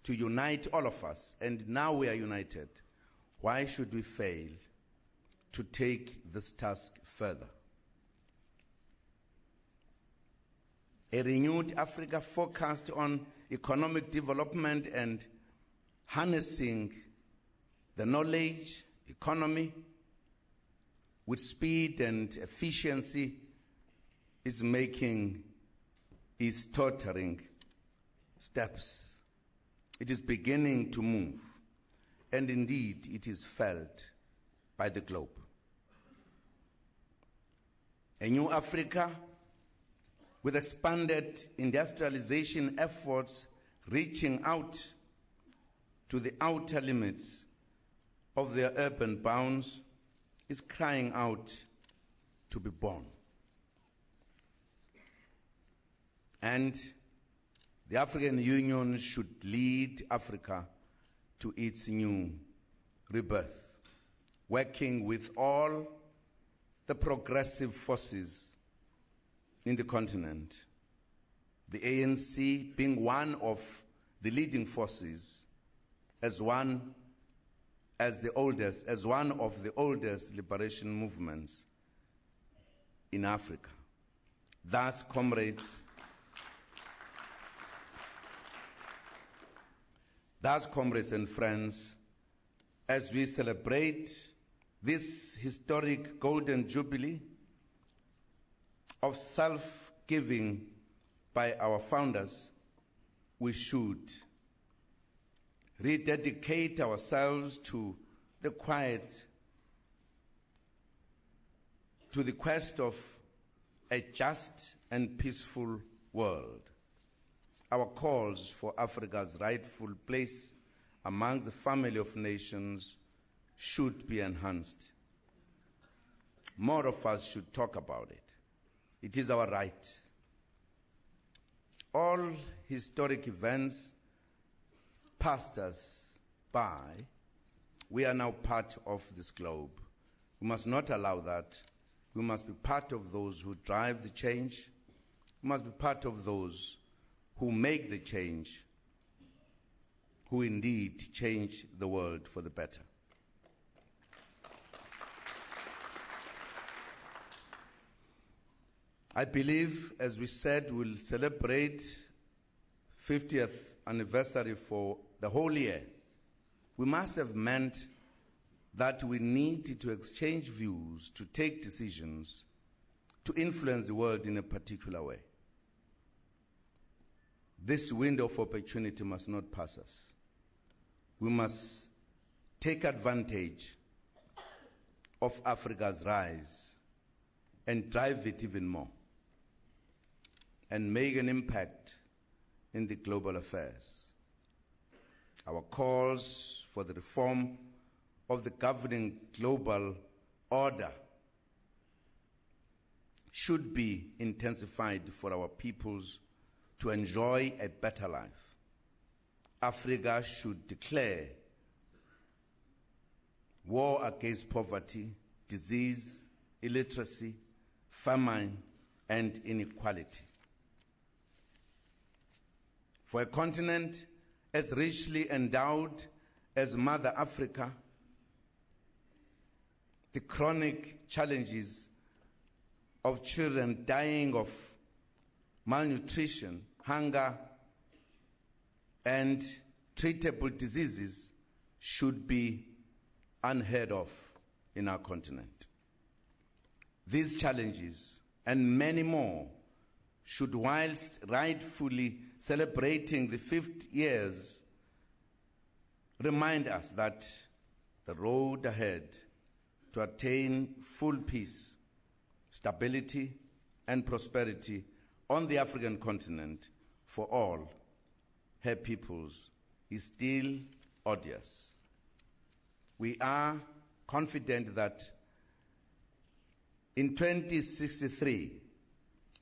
to unite all of us, and now we are united, why should we fail to take this task further? A renewed Africa focused on economic development and harnessing the knowledge economy with speed and efficiency is tottering steps. It is beginning to move, and indeed it is felt by the globe. A new Africa with expanded industrialization efforts reaching out to the outer limits of their urban bounds is crying out to be born. And the African Union should lead Africa to its new rebirth, working with all the progressive forces in the continent, the ANC being one of the leading forces as one of the oldest liberation movements in Africa. Thus, comrades and friends, as we celebrate this historic golden jubilee of self-giving by our founders, we should rededicate ourselves to the quest of a just and peaceful world. Our calls for Africa's rightful place amongst the family of nations should be enhanced. more of us should talk about it. It is our right. All historic events passed us by. We are now part of this globe. We must not allow that. We must be part of those who drive the change. We must be part of those who make the change, who indeed change the world for the better. I believe, as we said, we'll celebrate 50th anniversary for the whole year. We must have meant that we need to exchange views, to take decisions, to influence the world in a particular way. This window of opportunity must not pass us. We must take advantage of Africa's rise and drive it even more, and make an impact in the global affairs. Our calls for the reform of the governing global order should be intensified for our peoples to enjoy a better life. Africa should declare war against poverty, disease, illiteracy, famine, and inequality. For a continent as richly endowed as Mother Africa, the chronic challenges of children dying of malnutrition, hunger, and treatable diseases should be unheard of in our continent. These challenges and many more should, whilst rightfully celebrating the 50 years, remind us that the road ahead to attain full peace, stability, and prosperity on the African continent for all her peoples is still odious. We are confident that in 2063,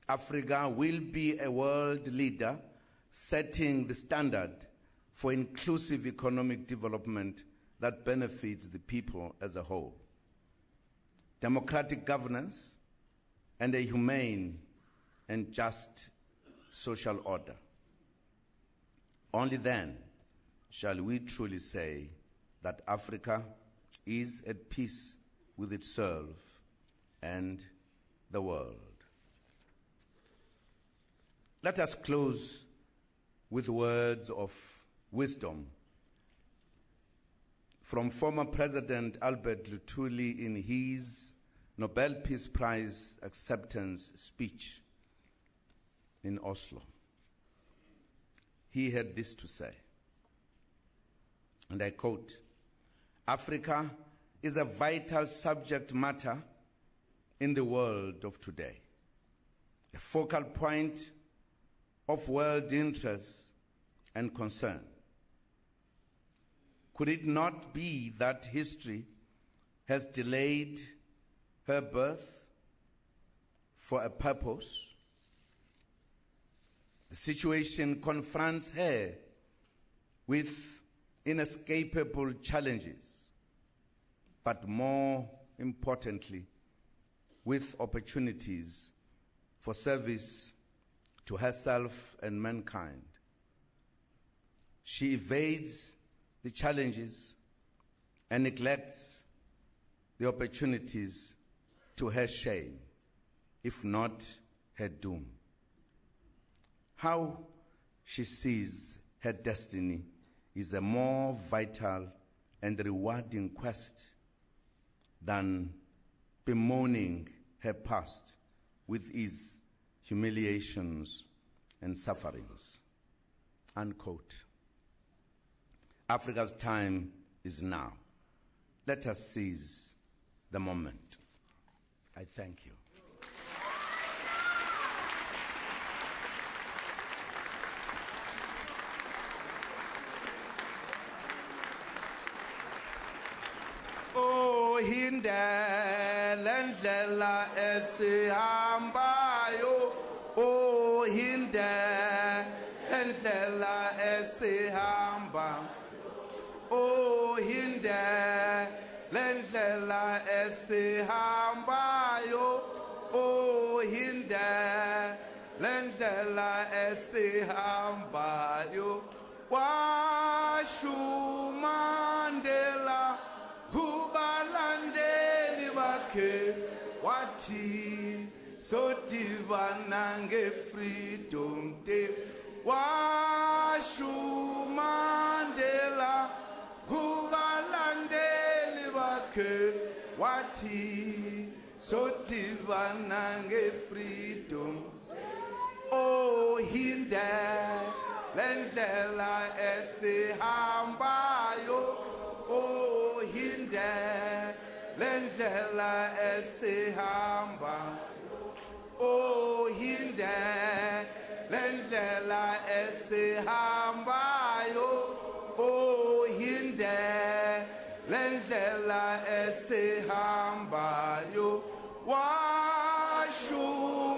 Africa will be a world leader, setting the standard for inclusive economic development that benefits the people as a whole. Democratic governance and a humane and just social order. Only then shall we truly say that Africa is at peace with itself and the world. Let us close with words of wisdom from former President Albert Luthuli in his Nobel Peace Prize acceptance speech in Oslo. He had this to say, and I quote, "Africa is a vital subject matter in the world of today, a focal point of world interest and concern. Could it not be that history has delayed her birth for a purpose? The situation confronts her with inescapable challenges, but more importantly, with opportunities for service to herself and mankind. She evades the challenges and neglects the opportunities to her shame, if not her doom. How she sees her destiny is a more vital and rewarding quest than bemoaning her past with its humiliations and sufferings." Unquote. Africa's time is now. Let us seize the moment. I thank you. Oh, Hinda. lendlela esihambayo ohinde lendlela esihamba ohinde lendlela esihambayo ohinde lendlela esihambayo washumandela kubalandeli bakhe wathi sodibana nge-freedom day washumandela kubalandeli bakhe wathi sodibana nge-freedom ohinde lendlela esihambayo ohinde lendlela esihamba ohinde lendlela esihambayo ohinde lendlela esihambayo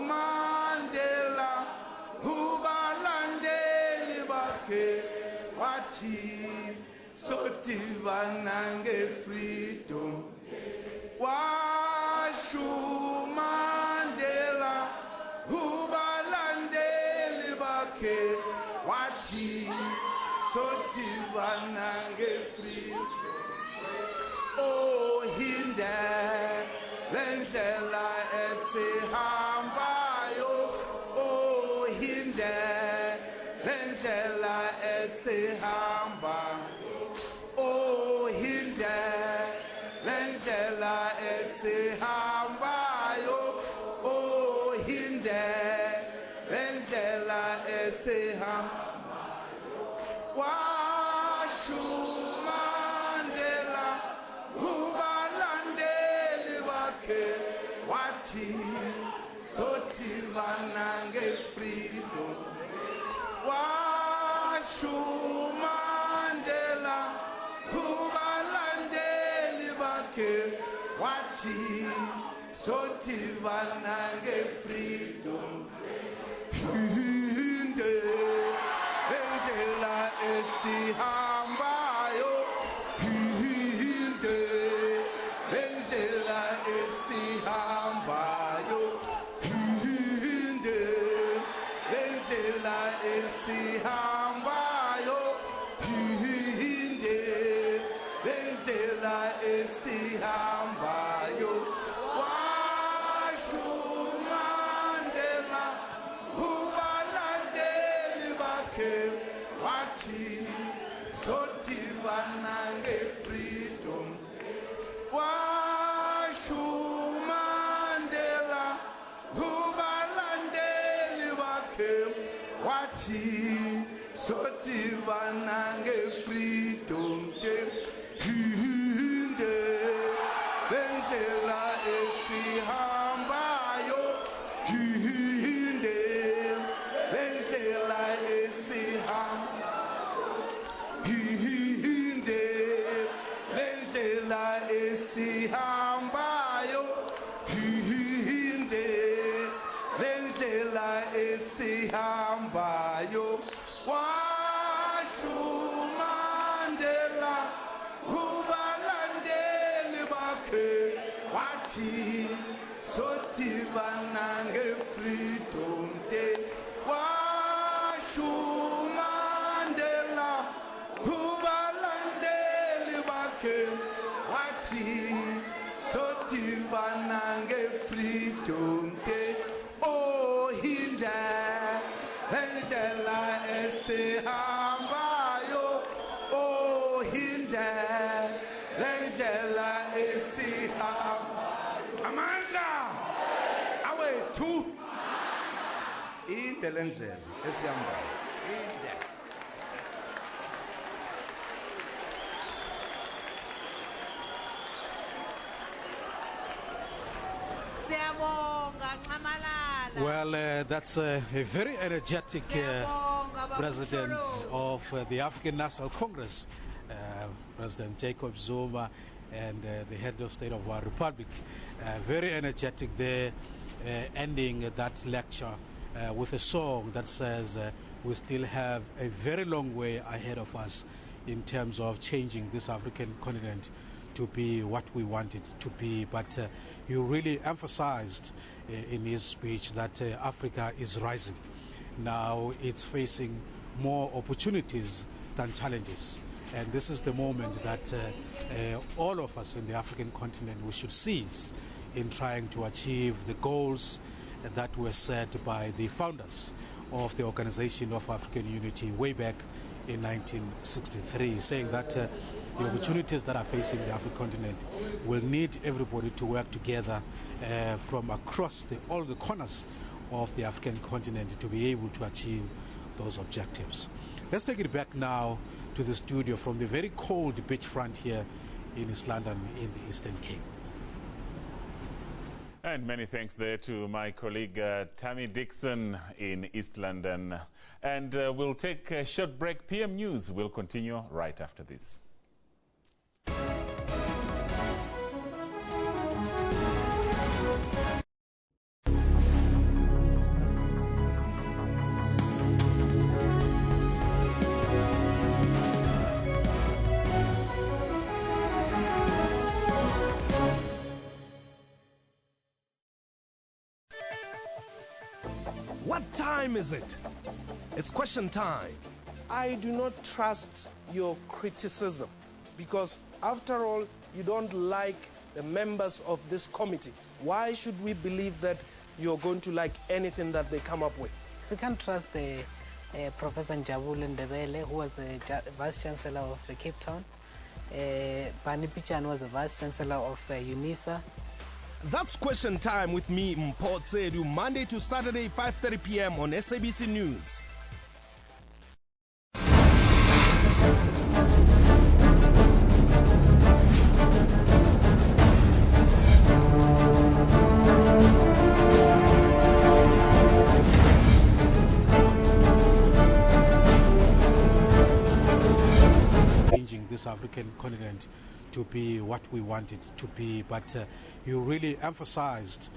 washumandela kubalandeli bakhe wathi sodibana nge-freedom washumandela kubalandeli bakhe wathi sodibana nge-freedom ohinde lendlela esihambayo ohinde lendlela esihamba ohinde lendlela esihambayo ohinde lendlela esihambayo washumandela kubalandeli bakhe wathi sodibana nge-freedom washumandela kubalandeli bakhe wathi sodibana nge-freedom phinde lendlela esihambayo phinde lendlela esihambayo phinde lendlela esihambayo phinde lendlela esihambayo washumandela kubalandeli bakhe wathi sodibana nge-freedom washumandela kubalandeli bakhe wathi sodibana nge-freedom day phinde lendlela esihambayo phinde lendlela esihambayo phinde lendlela esihambayo phinde lendlela esihambayo washumandela kubalandeli bakhe wathi sodibana nge-freedom day washumandela kubalandeli bakhe wathi sodibana nge-freedom day ohinde lendlela esihambayo ohinde lendlela esihambayo amandla awethu inde lendlela esihambayo inde Well, that's a very energetic President of the African National Congress, President Jacob Zuma, and the head of state of our republic. Very energetic there, ending that lecture with a song that says we still have a very long way ahead of us in terms of changing this African continent to be what we want it to be. But he really emphasized in his speech that Africa is rising. Now it's facing more opportunities than challenges. And this is the moment that all of us in the African continent, we should seize in trying to achieve the goals that were set by the founders of the Organization of African Unity way back in 1963, saying that the opportunities that are facing the African continent will need everybody to work together from across all the corners of the African continent to be able to achieve those objectives. Let's take it back now to the studio from the very cold beachfront here in East London in the Eastern Cape. And many thanks there to my colleague Tammy Dixon in East London. And we'll take a short break. PM News will continue right after this. What time is it? It's question time. I do not trust your criticism because, after all, you don't like the members of this committee. Why should we believe that you're going to like anything that they come up with? We can't trust the Professor Njabule Ndebele, who was the Vice Chancellor of Cape Town. Bani Pichan was the Vice Chancellor of UNISA. That's question time with me, Mpho Tsedu, Monday to Saturday, 5:30 p.m. on SABC News. Changing this African continent to be what we want it to be, but you really emphasized